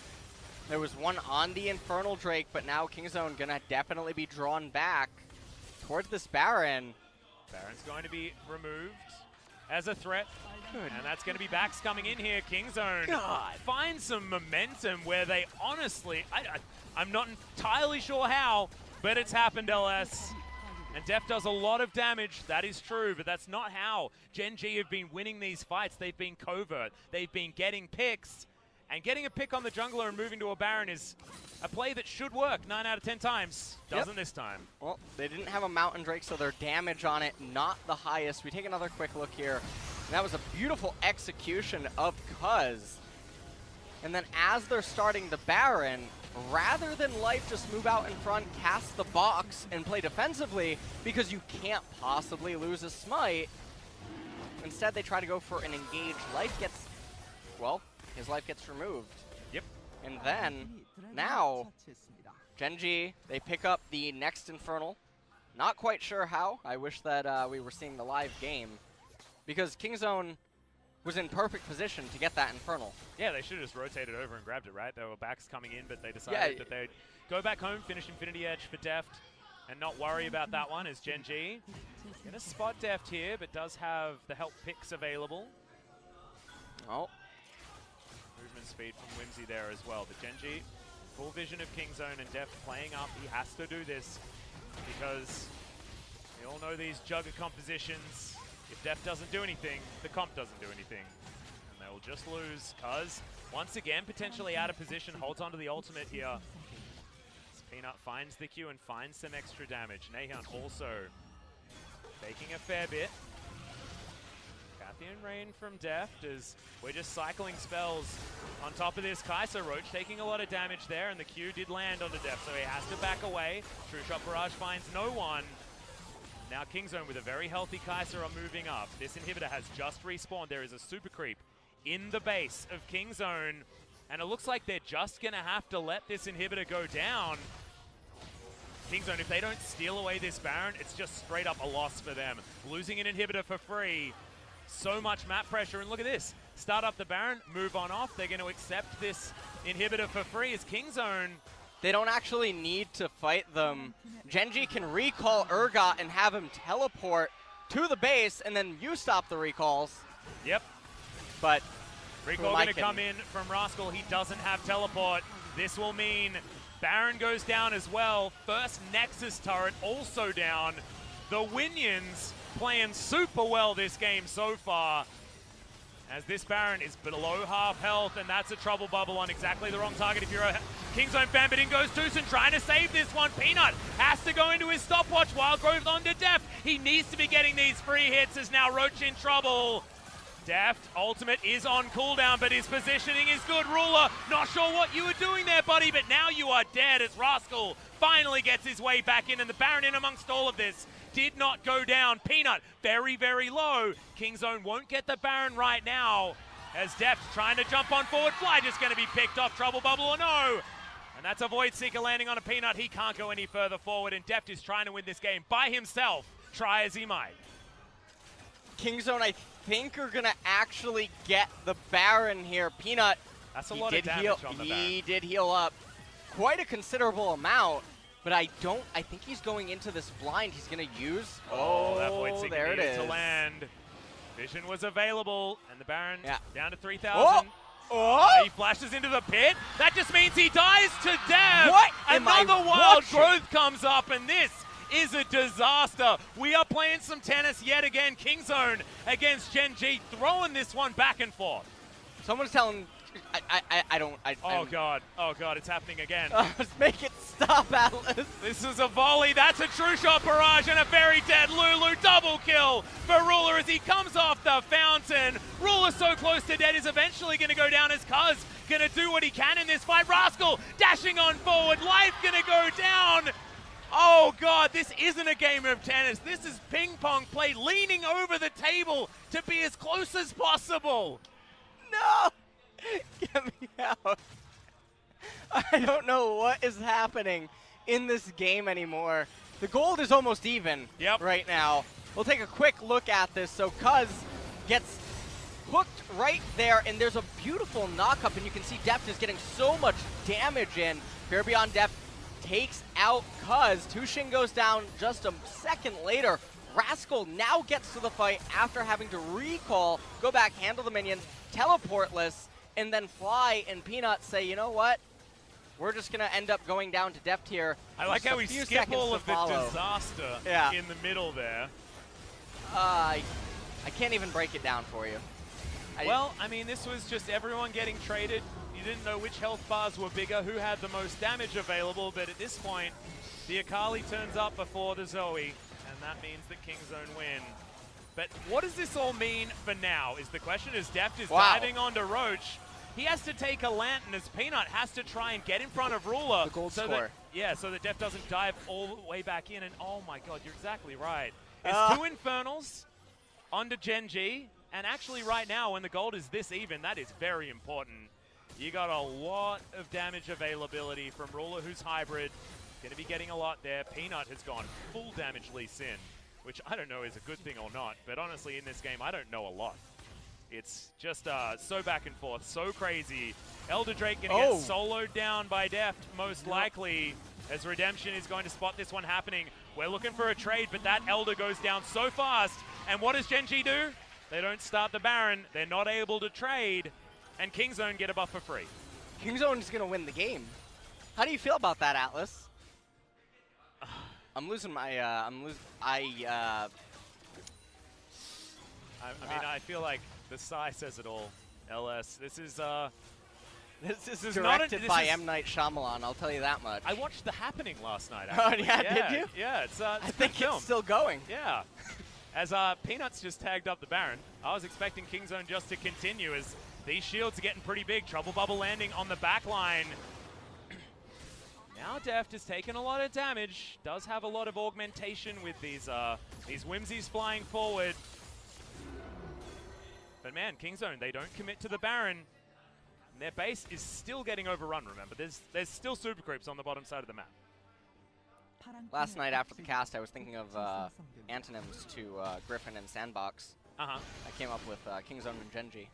B: There was one on the Infernal Drake, but now Kingzone gonna definitely be drawn back towards this Baron.
A: Baron's going to be removed as a threat. And that's going to be backs coming in here. Kingzone finds some momentum where they honestly, I'm not entirely sure how, but it's happened, LS. And Deft does a lot of damage, that is true, but that's not how Gen.G have been winning these fights. They've been covert, they've been getting picks, and getting a pick on the jungler and moving to a Baron is a play that should work 9 out of 10 times. Doesn't this time.
B: Well, they didn't have a Mountain Drake, so their damage on it not the highest. We take another quick look here. And that was a beautiful execution of Cuz. And then as they're starting the Baron, rather than Life just move out in front, cast the box, and play defensively, because you can't possibly lose a smite, instead they try to go for an engage. Life gets, well, his life gets removed.
A: Yep.
B: And then, now, Gen.G, they pick up the next Infernal. Not quite sure how. I wish that we were seeing the live game. Because Kingzone was in perfect position to get that Infernal.
A: Yeah, they should have just rotated over and grabbed it, right? There were backs coming in, but they decided that they'd go back home, finish Infinity Edge for Deft, and not worry about that one as Gen.G. Gonna spot Deft here, but does have the help picks available.
B: Oh.
A: Movement speed from Whimsy there as well. But Gen.G, full vision of Kingzone, and Deft playing up. He has to do this because we all know these Jugger compositions. If Deft doesn't do anything, the comp doesn't do anything. And they will just lose. Cuz, once again, potentially out of position, holds onto the ultimate here. Peanut finds the Q and finds some extra damage. Nahan also taking a fair bit. Cathian Rain from Deft as we're just cycling spells on top of this. Kai'Sa Roach taking a lot of damage there, and the Q did land onto Deft, so he has to back away. True Shot Barrage finds no one. Now Kingzone with a very healthy Kai'Sa are moving up. This inhibitor has just respawned. There is a super creep in the base of Kingzone, and it looks like they're just gonna have to let this inhibitor go down. Kingzone, if they don't steal away this Baron, it's just straight up a loss for them. Losing an inhibitor for free. So much map pressure, and look at this. Start up the Baron, move on off. They're going to accept this inhibitor for free as Kingzone.
B: They don't actually need to fight them. Gen.G can recall Urgot and have him teleport to the base, and then you stop the recalls.
A: Yep.
B: But
A: recall going to come in from Rascal. He doesn't have teleport. This will mean Baron goes down as well. First Nexus turret also down. The Winions playing super well this game so far, as this Baron is below half health, and that's a trouble bubble on exactly the wrong target if you're a Kingzone fan, but in goes Tucson trying to save this one. Peanut has to go into his stopwatch. Wildgrove onto Deft. He needs to be getting these free hits as now Roach in trouble. Deft, ultimate is on cooldown, but his positioning is good. Ruler, not sure what you were doing there, buddy, but now you are dead as Rascal finally gets his way back in, and the Baron in amongst all of this did not go down. Peanut very, very low. Kingzone won't get the Baron right now as Deft trying to jump on forward. Fly just going to be picked off. Trouble bubble or no. And that's a Void Seeker landing on a Peanut. He can't go any further forward, and Deft is trying to win this game by himself, try as he might.
B: Kingzone, I think, are going to actually get the Baron here. Peanut,
A: that's a lot of damage on the Baron.
B: He did heal up quite a considerable amount. But I think he's going into this blind. He's going to use.
A: Oh, that Void Seeker
B: there it is.
A: To land. Vision was available, and the Baron down to 3,000.
B: Oh!
A: He flashes into the pit. That just means he dies to death.
B: What?
A: Another wild growth comes up, and this is a disaster. We are playing some tennis yet again. Kingzone against Gen.G, throwing this one back and forth.
B: Someone's telling.
A: Oh God, it's happening again.
B: Let's make it stop, Atlas.
A: This is a volley, that's a true shot barrage, and a very dead Lulu. Double kill for Ruler as he comes off the fountain. Ruler so close to dead is eventually going to go down as Cuz going to do what he can in this fight. Rascal dashing on forward, life going to go down. Oh God, this isn't a game of tennis. This is ping pong play, leaning over the table to be as close as possible.
B: No! Get me out. I don't know what is happening in this game anymore. The gold is almost even right now. We'll take a quick look at this. So Cuz gets hooked right there, and there's a beautiful knock-up, and you can see Deft is getting so much damage in. Fear Beyond Deft takes out Cuz. Tushin goes down just a second later. Rascal now gets to the fight after having to recall, go back, handle the minion, teleportless, and then Fly and Peanut say, you know what? We're just going to end up going down to Deft here.
A: I like how we skip all of the disaster in the middle there.
B: I can't even break it down for you.
A: Well, I mean, this was just everyone getting traded. You didn't know which health bars were bigger, who had the most damage available, but at this point, the Akali turns up before the Zoe, and that means that Kingzone win. But what does this all mean for now is the question, as Deft is diving onto Roach. He has to take a Lantern as Peanut has to try and get in front of Ruler.
B: The gold score.
A: So that Deft doesn't dive all the way back in. And oh my God, you're exactly right. It's 2 Infernals onto Gen.G. And actually right now, when the gold is this even, that is very important. You got a lot of damage availability from Ruler, who's hybrid. Going to be getting a lot there. Peanut has gone full damage Lee Sin, which I don't know is a good thing or not. But honestly, in this game, I don't know a lot. It's just so back and forth, so crazy. Elder Drake going to get soloed down by Deft, most likely, as Redemption is going to spot this one happening. We're looking for a trade, but that Elder goes down so fast. And what does Gen.G do? They don't start the Baron. They're not able to trade. And Kingzone get a buff for free.
B: Kingzone is going to win the game. How do you feel about that, Atlas? I'm losing my,
A: I mean, I feel like the sigh says it all. LS, this
B: This is
A: not
B: directed by M. Night Shyamalan, I'll tell you that much.
A: I watched The Happening last night,
B: Oh,
A: actually.
B: yeah, did you?
A: Yeah, it's
B: I
A: a good
B: think
A: film.
B: it's still going.
A: Yeah. As Peanuts just tagged up the Baron, I was expecting Kingzone just to continue as these shields are getting pretty big. Trouble Bubble landing on the back line. Now Deft has taken a lot of damage, does have a lot of augmentation with these Whimsies flying forward. But man, Kingzone, they don't commit to the Baron. And their base is still getting overrun, remember. There's still super creeps on the bottom side of the map.
B: Last night after the cast, I was thinking of antonyms to Griffin and Sandbox.
A: Uh-huh.
B: I came up with Kingzone and Gen.G.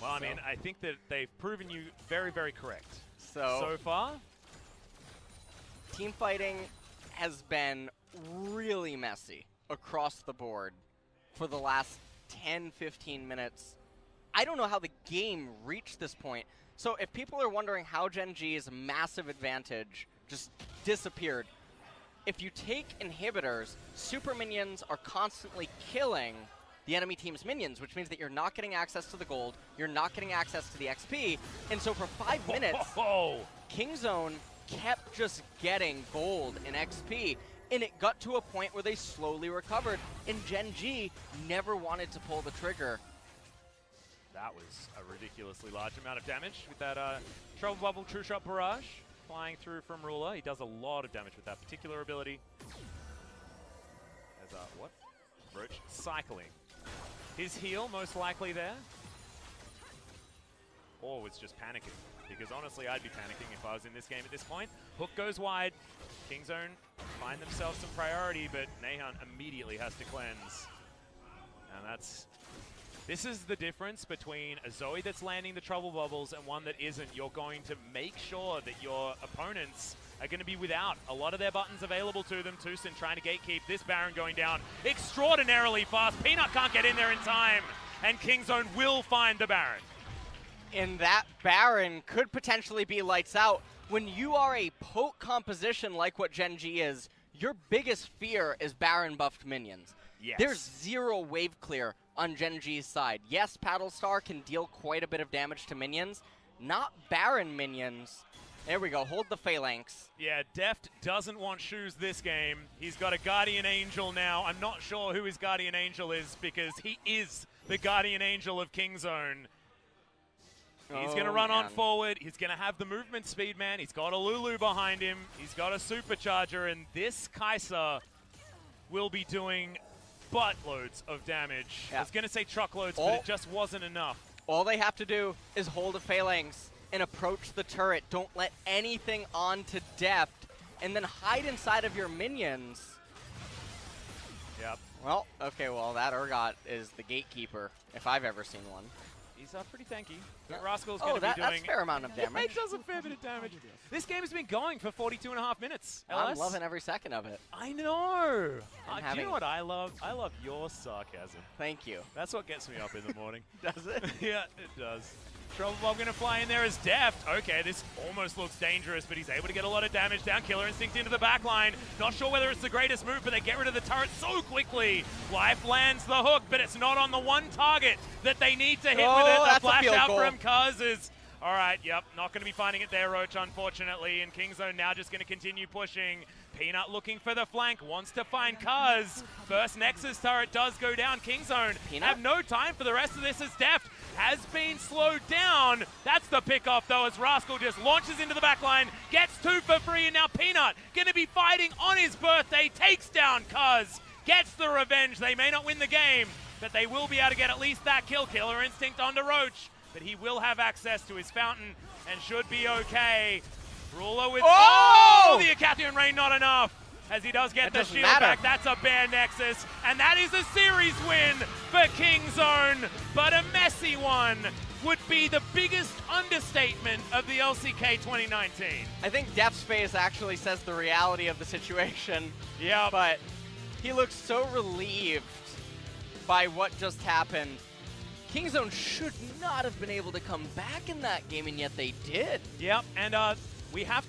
A: Well, I mean, I think that they've proven you very, very correct.
B: So
A: far,
B: team fighting has been really messy across the board for the last 10-15 minutes. I don't know how the game reached this point. So if people are wondering how Gen.G's massive advantage just disappeared, if you take inhibitors, super minions are constantly killing the enemy team's minions, which means that you're not getting access to the gold, you're not getting access to the XP, and so for 5 minutes, Kingzone kept just getting gold and XP, and it got to a point where they slowly recovered, and Gen.G never wanted to pull the trigger.
A: that was a ridiculously large amount of damage with that Trouble Bubble True Shot Barrage flying through from Ruler. He does a lot of damage with that particular ability. As what? Roach cycling. His heal most likely there. Or was just panicking. Because honestly, I'd be panicking if I was in this game at this point. Hook goes wide. Kingzone find themselves some priority, but Nahun immediately has to cleanse. And this is the difference between a Zoe that's landing the Trouble Bubbles and one that isn't. You're going to make sure that your opponents are going to be without a lot of their buttons available to them. Tucson trying to gatekeep this Baron going down extraordinarily fast. Peanut can't get in there in time, and Kingzone will find the Baron.
B: And that Baron could potentially be lights out. When you are a poke composition like what Gen.G is, your biggest fear is Baron buffed minions.
A: Yes.
B: There's zero wave clear on Gen.G's side. Yes, Paddlestar can deal quite a bit of damage to minions, not Baron minions. There we go, hold the phalanx.
A: Yeah, Deft doesn't want shoes this game. He's got a Guardian Angel now. I'm not sure who his Guardian Angel is because he is the Guardian Angel of Kingzone. He's going to run on forward. He's going to have the movement speed, man. He's got a Lulu behind him. He's got a supercharger, and this Kai'Sa will be doing buttloads of damage.
B: Yeah.
A: I was going to say truckloads, but it just wasn't enough.
B: All they have to do is hold a phalanx and approach the turret. Don't let anything on to Deft, and then hide inside of your minions.
A: Yep.
B: Well, okay, well, that Urgot is the gatekeeper, if I've ever seen one.
A: He's pretty tanky. But Rascal's going to be doing...
B: that's a fair amount of damage.
A: It does a fair bit of damage. This game has been going for 42.5 minutes.
B: I'm loving every second of it.
A: I know. Do you know what I love? I love your sarcasm.
B: Thank you.
A: That's what gets me up in the morning.
B: Does it?
A: Yeah, it does. Trouble Bob going to fly in there as Deft. Okay, this almost looks dangerous, but he's able to get a lot of damage down. Killer Instinct into the back line. Not sure whether it's the greatest move, but they get rid of the turret so quickly. Life lands the hook, but it's not on the one target that they need to hit with it. The flash out from Kuz is... All right, yep, not going to be finding it there, Roach, unfortunately. And Kingzone now just going to continue pushing. Peanut looking for the flank, wants to find Kuz. First Nexus turret does go down. Kingzone have no time for the rest of this as Deft has been slowed down. That's the pickoff, though, as Rascal just launches into the backline, gets 2 for free, and now Peanut going to be fighting on his birthday, takes down Kuz, gets the revenge. They may not win the game, but they will be able to get at least that kill. Killer Instinct onto Roach, but he will have access to his fountain and should be okay. Ruler with... Oh! The Acathian Rain not enough, as he does get the shield back. That's a bare Nexus, and that is a series win for Kingzone, but a messy one would be the biggest understatement of the LCK 2019.
B: I think Deft's face actually says the reality of the situation.
A: Yeah,
B: but he looks so relieved by what just happened. Kingzone should not have been able to come back in that game, and yet they did.
A: Yep, and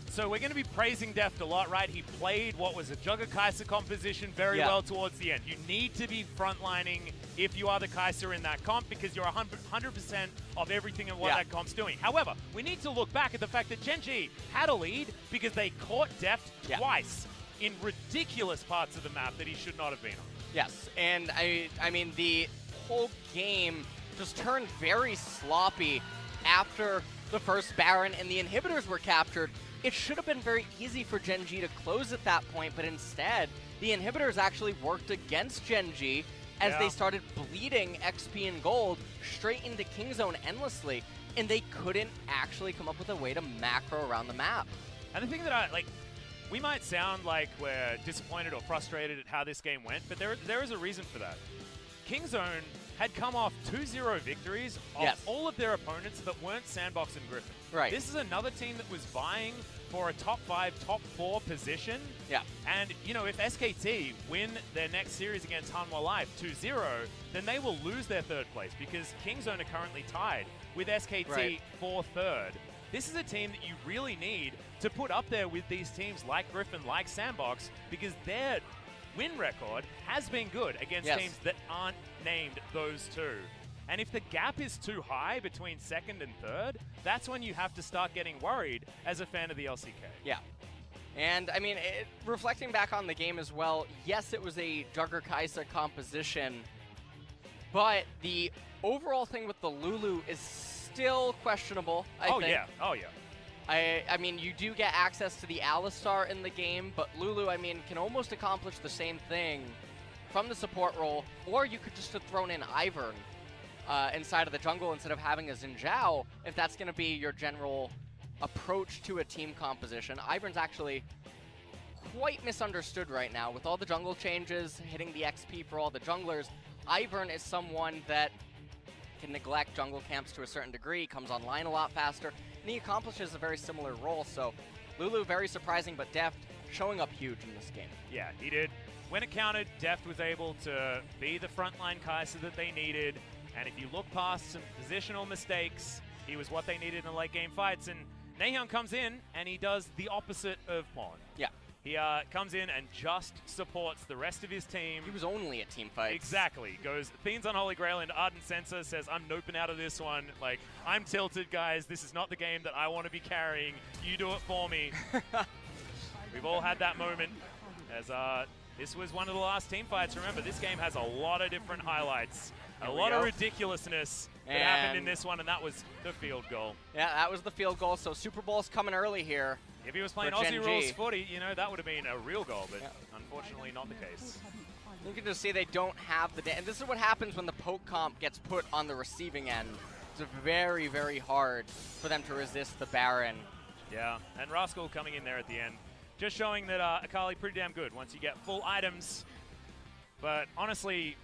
A: So we're going to be praising Deft a lot, right? He played what was a Jugger Kai'Sa composition very well towards the end. You need to be frontlining if you are the Kai'Sa in that comp because you're 100% of everything and what that comp's doing. However, we need to look back at the fact that Gen.G had a lead because they caught Deft twice in ridiculous parts of the map that he should not have been on.
B: Yes, and I mean, the whole game just turned very sloppy after the first Baron and the inhibitors were captured. It should have been very easy for Gen.G to close at that point, but instead, the inhibitors actually worked against Gen.G as they started bleeding XP and gold straight into Kingzone endlessly, and they couldn't actually come up with a way to macro around the map.
A: And the thing that we might sound like we're disappointed or frustrated at how this game went, but there is a reason for that. Kingzone had come off 2-0 victories of all of their opponents that weren't Sandbox and Griffin.
B: Right.
A: This is another team that was vying for a top 5, top 4 position.
B: Yeah.
A: And, you know, if SKT win their next series against Hanwha Life 2-0, then they will lose their third place because Kingzone are currently tied with SKT for third. This is a team that you really need to put up there with these teams like Griffin, like Sandbox, because their win record has been good against teams that aren't named those two. And if the gap is too high between second and third, that's when you have to start getting worried as a fan of the LCK.
B: Yeah. And, I mean, reflecting back on the game as well, yes, it was a Jugger Kai'Sa composition, but the overall thing with the Lulu is still questionable, I think.
A: Oh, yeah.
B: I mean, you do get access to the Alistar in the game, but Lulu, I mean, can almost accomplish the same thing from the support role, or you could just have thrown in Ivern inside of the jungle instead of having a Xin Zhao, if that's going to be your general approach to a team composition. Ivern's actually quite misunderstood right now. With all the jungle changes, hitting the XP for all the junglers, Ivern is someone that can neglect jungle camps to a certain degree, comes online a lot faster, and he accomplishes a very similar role. So Lulu, very surprising, but Deft showing up huge in this game.
A: Yeah, he did. When it counted, Deft was able to be the frontline Kai'Sa that they needed, and if you look past some positional mistakes, he was what they needed in the late game fights, and Naehyun comes in, and he does the opposite of Pawn.
B: Yeah.
A: He comes in and just supports the rest of his team.
B: He was only a team fight.
A: Exactly. Goes Fiends on Holy Grail into Ardent Sensor, says, I'm noping out of this one. Like, I'm tilted, guys. This is not the game that I want to be carrying. You do it for me. We've all had that moment as this was one of the last team fights. Remember, this game has a lot of different highlights. A lot of ridiculousness that happened in this one, and that was the field goal. Yeah,
B: that was the field goal. So Super Bowl's coming early here.
A: If he was playing Aussie rules footy, you know, that would have been a real goal, but unfortunately not the case.
B: You can just see they don't have the... And this is what happens when the poke comp gets put on the receiving end. It's very, very hard for them to resist the Baron.
A: Yeah, and Rascal coming in there at the end. Just showing that Akali pretty damn good once you get full items. But honestly,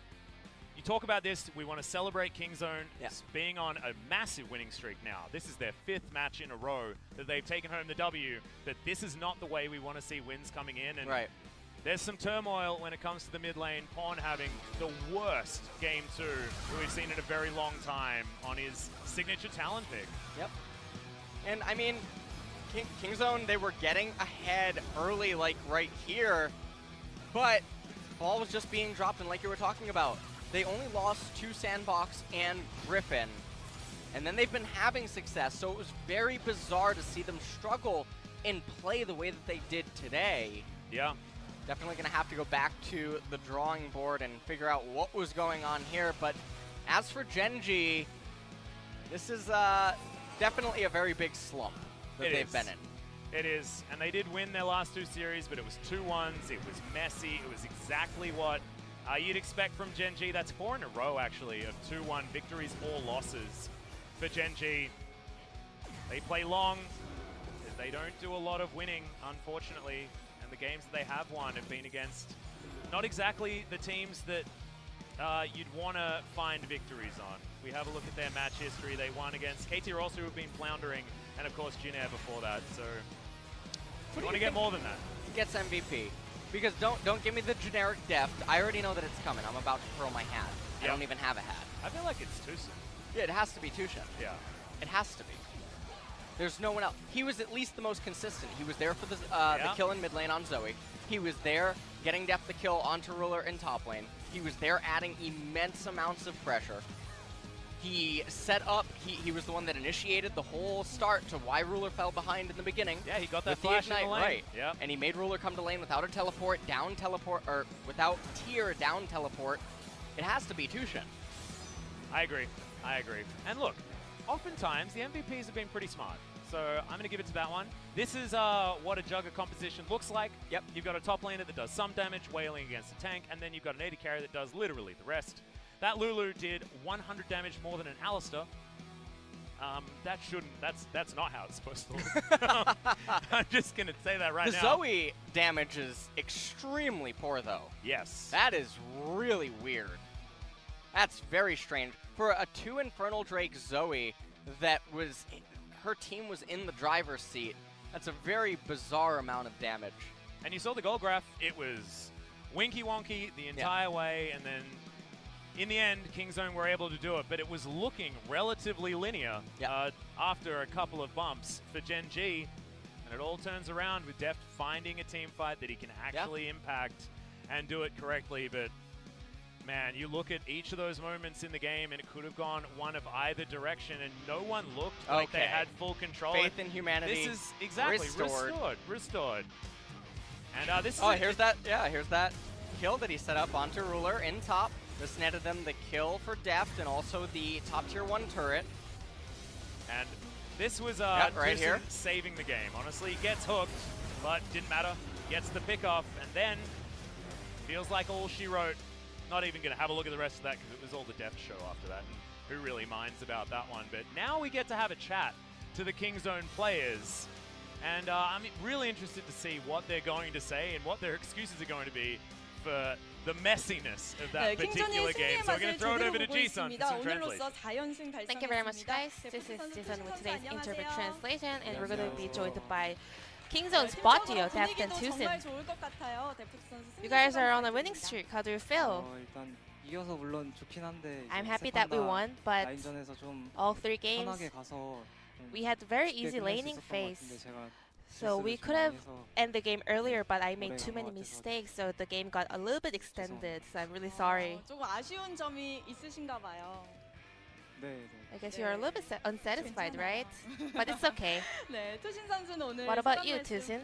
A: you talk about this, we want to celebrate Kingzone being on a massive winning streak now. This is their 5th match in a row that they've taken home the W, but this is not the way we want to see wins coming in. And there's some turmoil when it comes to the mid lane. Pawn having the worst game 2 that we've seen in a very long time on his signature talent pick.
B: Yep. And I mean, Kingzone, they were getting ahead early, like right here, but ball was just being dropped, and like you were talking about, they only lost to Sandbox and Griffin, and then they've been having success, so it was very bizarre to see them struggle and play the way that they did today.
A: Yeah.
B: Definitely going to have to go back to the drawing board and figure out what was going on here, but as for Gen.G, this is definitely a very big slump that they've been in.
A: It is, and they did win their last 2 series, but it was 2-1s, it was messy, it was exactly what you'd expect from Gen.G. That's 4 in a row, actually, of 2-1 victories or losses for Gen.G. They play long. They don't do a lot of winning, unfortunately. And the games that they have won have been against not exactly the teams that you'd want to find victories on. We have a look at their match history. They won against KT Ross, who have been floundering, and of course Jin Air before that. So we want to get more than that.
B: He gets MVP. Because don't give me the generic Deft. I already know that it's coming. I'm about to throw my hat. I don't even have a hat.
A: I feel like it's too soon.
B: Yeah, it has to be too soon.
A: Yeah.
B: It has to be. There's no one else. He was at least the most consistent. He was there for the kill in mid lane on Zoe. He was there getting Deft the kill onto Ruler in top lane. He was there adding immense amounts of pressure. He set up, he was the one that initiated the whole start to why Ruler fell behind in the beginning.
A: Yeah, he got that
B: with
A: flash
B: the ignite,
A: in the lane.
B: right?
A: Yep.
B: And he made Ruler come to lane without a teleport, down teleport, or without tier down teleport. It has to be Tushin.
A: I agree. I agree. And look, oftentimes the MVPs have been pretty smart. So I'm going to give it to that one. This is what a jugger composition looks like. Yep. You've got a top laner that does some damage, wailing against a tank, and then you've got an AD carry that does literally the rest. That Lulu did 100 damage more than an Alistar. That's not how it's supposed to look. I'm just going to say that right now.
B: The Zoe damage is extremely poor, though.
A: Yes.
B: That is really weird. That's very strange. For a 2 Infernal Drake Zoe that was, her team was in the driver's seat, that's a very bizarre amount of damage.
A: And you saw the goal graph, it was winky wonky the entire way, and then in the end, Kingzone were able to do it, but it was looking relatively linear after a couple of bumps for Gen.G, and it all turns around with Deft finding a team fight that he can actually impact and do it correctly. But man, you look at each of those moments in the game, and it could have gone one of either direction, and no one looked like they had full control.
B: Faith in humanity.
A: This is exactly restored. And this is
B: here's that kill that he set up onto Ruler in top. This netted them the kill for Deft and also the top tier 1 turret.
A: And this was
B: right here
A: saving the game. Honestly, he gets hooked, but didn't matter. Gets the pick off, and then feels like all she wrote. Not even going to have a look at the rest of that because it was all the Deft show after that. And who really minds about that one? But now we get to have a chat to the Kingzone players. And I'm really interested to see what they're going to say and what their excuses are going to be for the messiness of that particular game. So we're going to throw it over to G-Sun for some translation.
C: Thank you very much, guys. This is G-Sun with today's interpret translation, and we're going to be joined by Kingzone's bot duo, Deft and Tushin. You guys are on a winning streak. How do you feel? I'm happy that we won, but all 3 games, we had very easy laning phase. So we could have ended the game earlier, but I made too many mistakes, so the game got a little bit extended, so I'm really sorry. I guess you're a little bit unsatisfied, right? But it's okay. What about you, Tushin?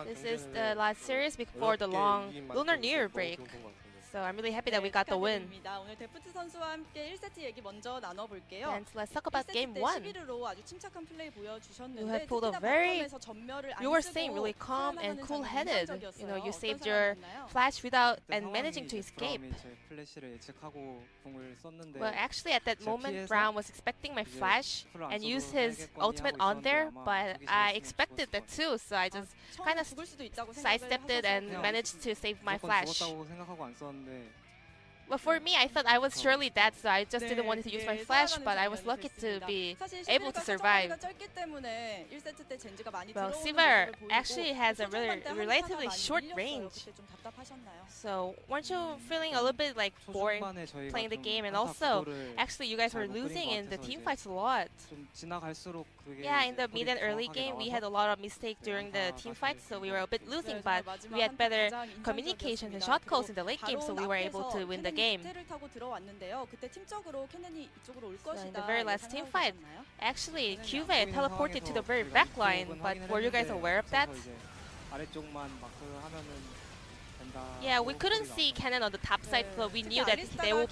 C: This is the last series before the long Lunar New Year break. So I'm really happy that we got the win. And let's talk about game 1. You have pulled a you were saying really calm and cool-headed. You know, you saved your flash without and managing to escape. Well, actually at that moment, Brown was expecting my flash and used his ultimate on there, but I expected that too, so I just kind of sidestepped it and managed to save my flash. But for me, I thought I was surely dead, so I just didn't want to use my flash, but I was lucky to be able to survive. Well, Silver actually has a relatively short range. So weren't you feeling a little bit like boring playing the game? And also, actually, you guys were losing in the team fights a lot. Yeah, in the mid and early game, we had a lot of mistakes during the team fights, so we were a bit losing, but we had better communication and shot calls in the late game, so we were able to win the game. So in the very last team fight, actually, Cuvee teleported to the very back line, but were you guys aware of that? Yeah, we couldn't see Cannon on the top side, so we knew that he will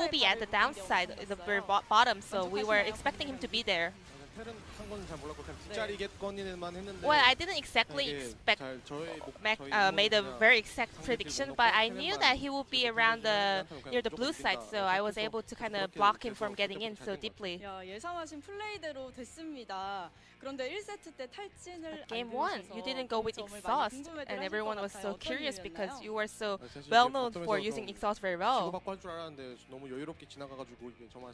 C: be at the downside, the very bottom, so we were expecting him to be there. Well, I didn't exactly expect, made a very exact prediction, but I knew that he would be around near the blue side, so I was able to kind of block him from getting in so deeply. But game 1, you didn't go with exhaust, and everyone was so curious because you were so well known for using exhaust very well.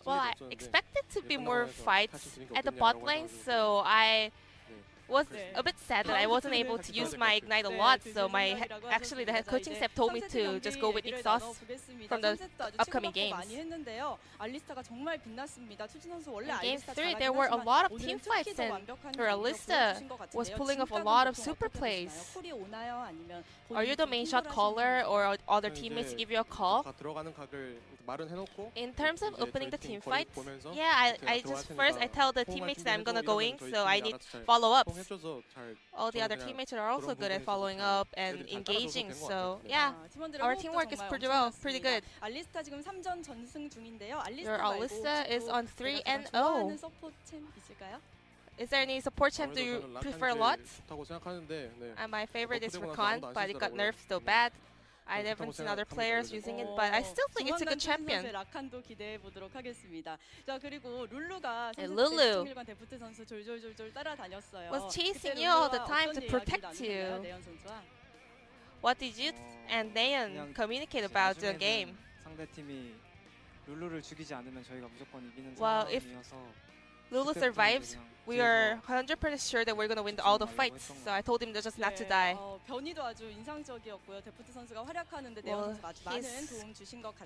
C: Well, I expected to be more fights at the bot lane, so I was a bit sad that I wasn't able to use my Ignite a lot, so actually the head coaching staff told me to just go with Ixos from the upcoming games. In Game 3, there were a lot of team fights, and Alista was pulling off a lot of super plays. Are you the main shot caller, or are other teammates give you a call? In terms of opening the team fights, yeah, I tell the teammates that I'm gonna go in, so I need follow-ups. All the other teammates are also good at following up and engaging, so yeah, our teamwork is pretty good. Your Alista is on 3-0. Is there any support champ do you prefer a lot? My favorite is Rakan, but it got nerfed so bad. I haven't seen other players using it, but I still think it's a good champion. And Lulu was chasing you all the time to protect you. What did you and Nayeon communicate about the game? Well, if Lulu survives, we are 100% sure that we're going to win all the fights. So I told him just not to die. Well,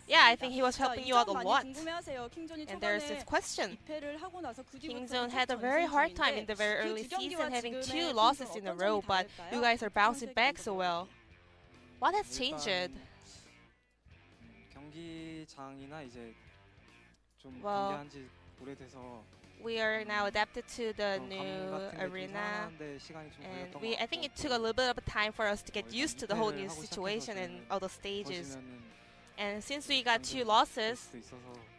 C: yeah, I think he was helping you out a lot. And there's this question. Kingzone had a very hard time in the very early season, having 2 losses in a row, but you guys are bouncing back so well. What has changed? Well, we are now adapted to the new arena, and I think it took a little bit of time for us to get used to the whole new situation and all the stages. And since we got 2 losses,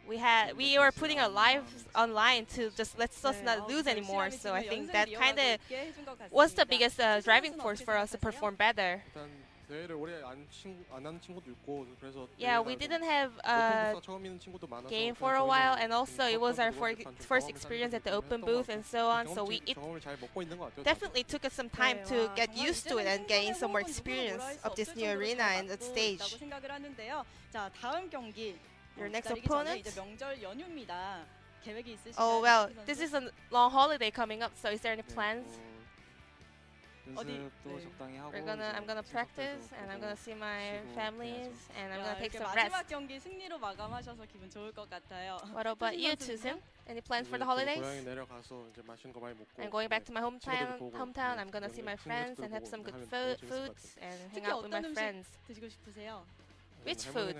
C: we were putting our lives online to just let us not lose anymore. So I think that kind of was the biggest driving force for us to perform better. Yeah, we didn't have a game for a while, and also it was our first experience at the open booth and so on, so it definitely took us some time to get used to it and gain some more experience of this new arena and the stage. Your next opponent? Oh well, this is a long holiday coming up, so is there any plans? I'm gonna practice, and I'm gonna see my families, and I'm gonna take some rest. What about you, Susan? Any plans for the holidays? I'm going back to my hometown. I'm gonna see my friends and have some good foods and hang out with my friends. Which food?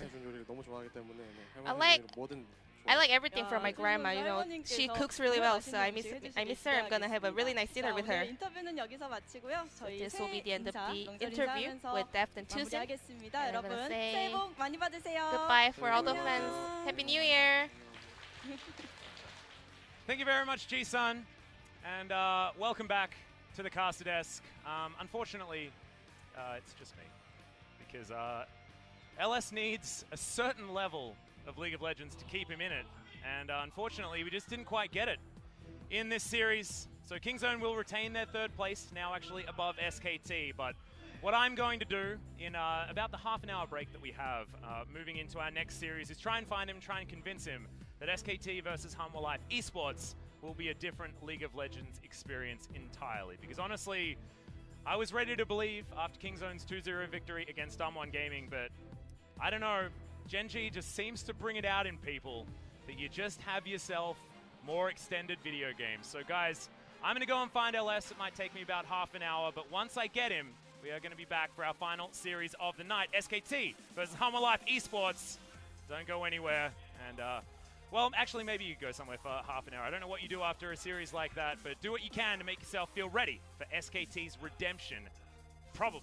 C: I like everything from my grandma, you know. She cooks really well, so I miss her. I'm gonna have a really nice dinner with her. So this will be the end of the interview with Deft and Tusin. And I'm gonna say goodbye for all the fans. Happy New Year!
A: Thank you very much, G-Sun, and welcome back to the caster desk. Unfortunately, it's just me, because LS needs a certain level of League of Legends to keep him in it, and unfortunately we just didn't quite get it in this series. So Kingzone will retain their 3rd place, now actually above SKT, but what I'm going to do in about the half-an-hour break that we have moving into our next series is try and find him, try and convince him that SKT versus Hanwha Life Esports will be a different League of Legends experience entirely, because honestly I was ready to believe after Kingzone's 2-0 victory against Damwon Gaming, but I don't know, Gen.G just seems to bring it out in people that you just have yourself more extended video games. So guys, I'm going to go and find LS. It might take me about half an hour, but once I get him, we are going to be back for our final series of the night. SKT versus Hanwha Life Esports. Don't go anywhere. And, well, actually, maybe you could go somewhere for half an hour. I don't know what you do after a series like that, but do what you can to make yourself feel ready for SKT's redemption. Probably.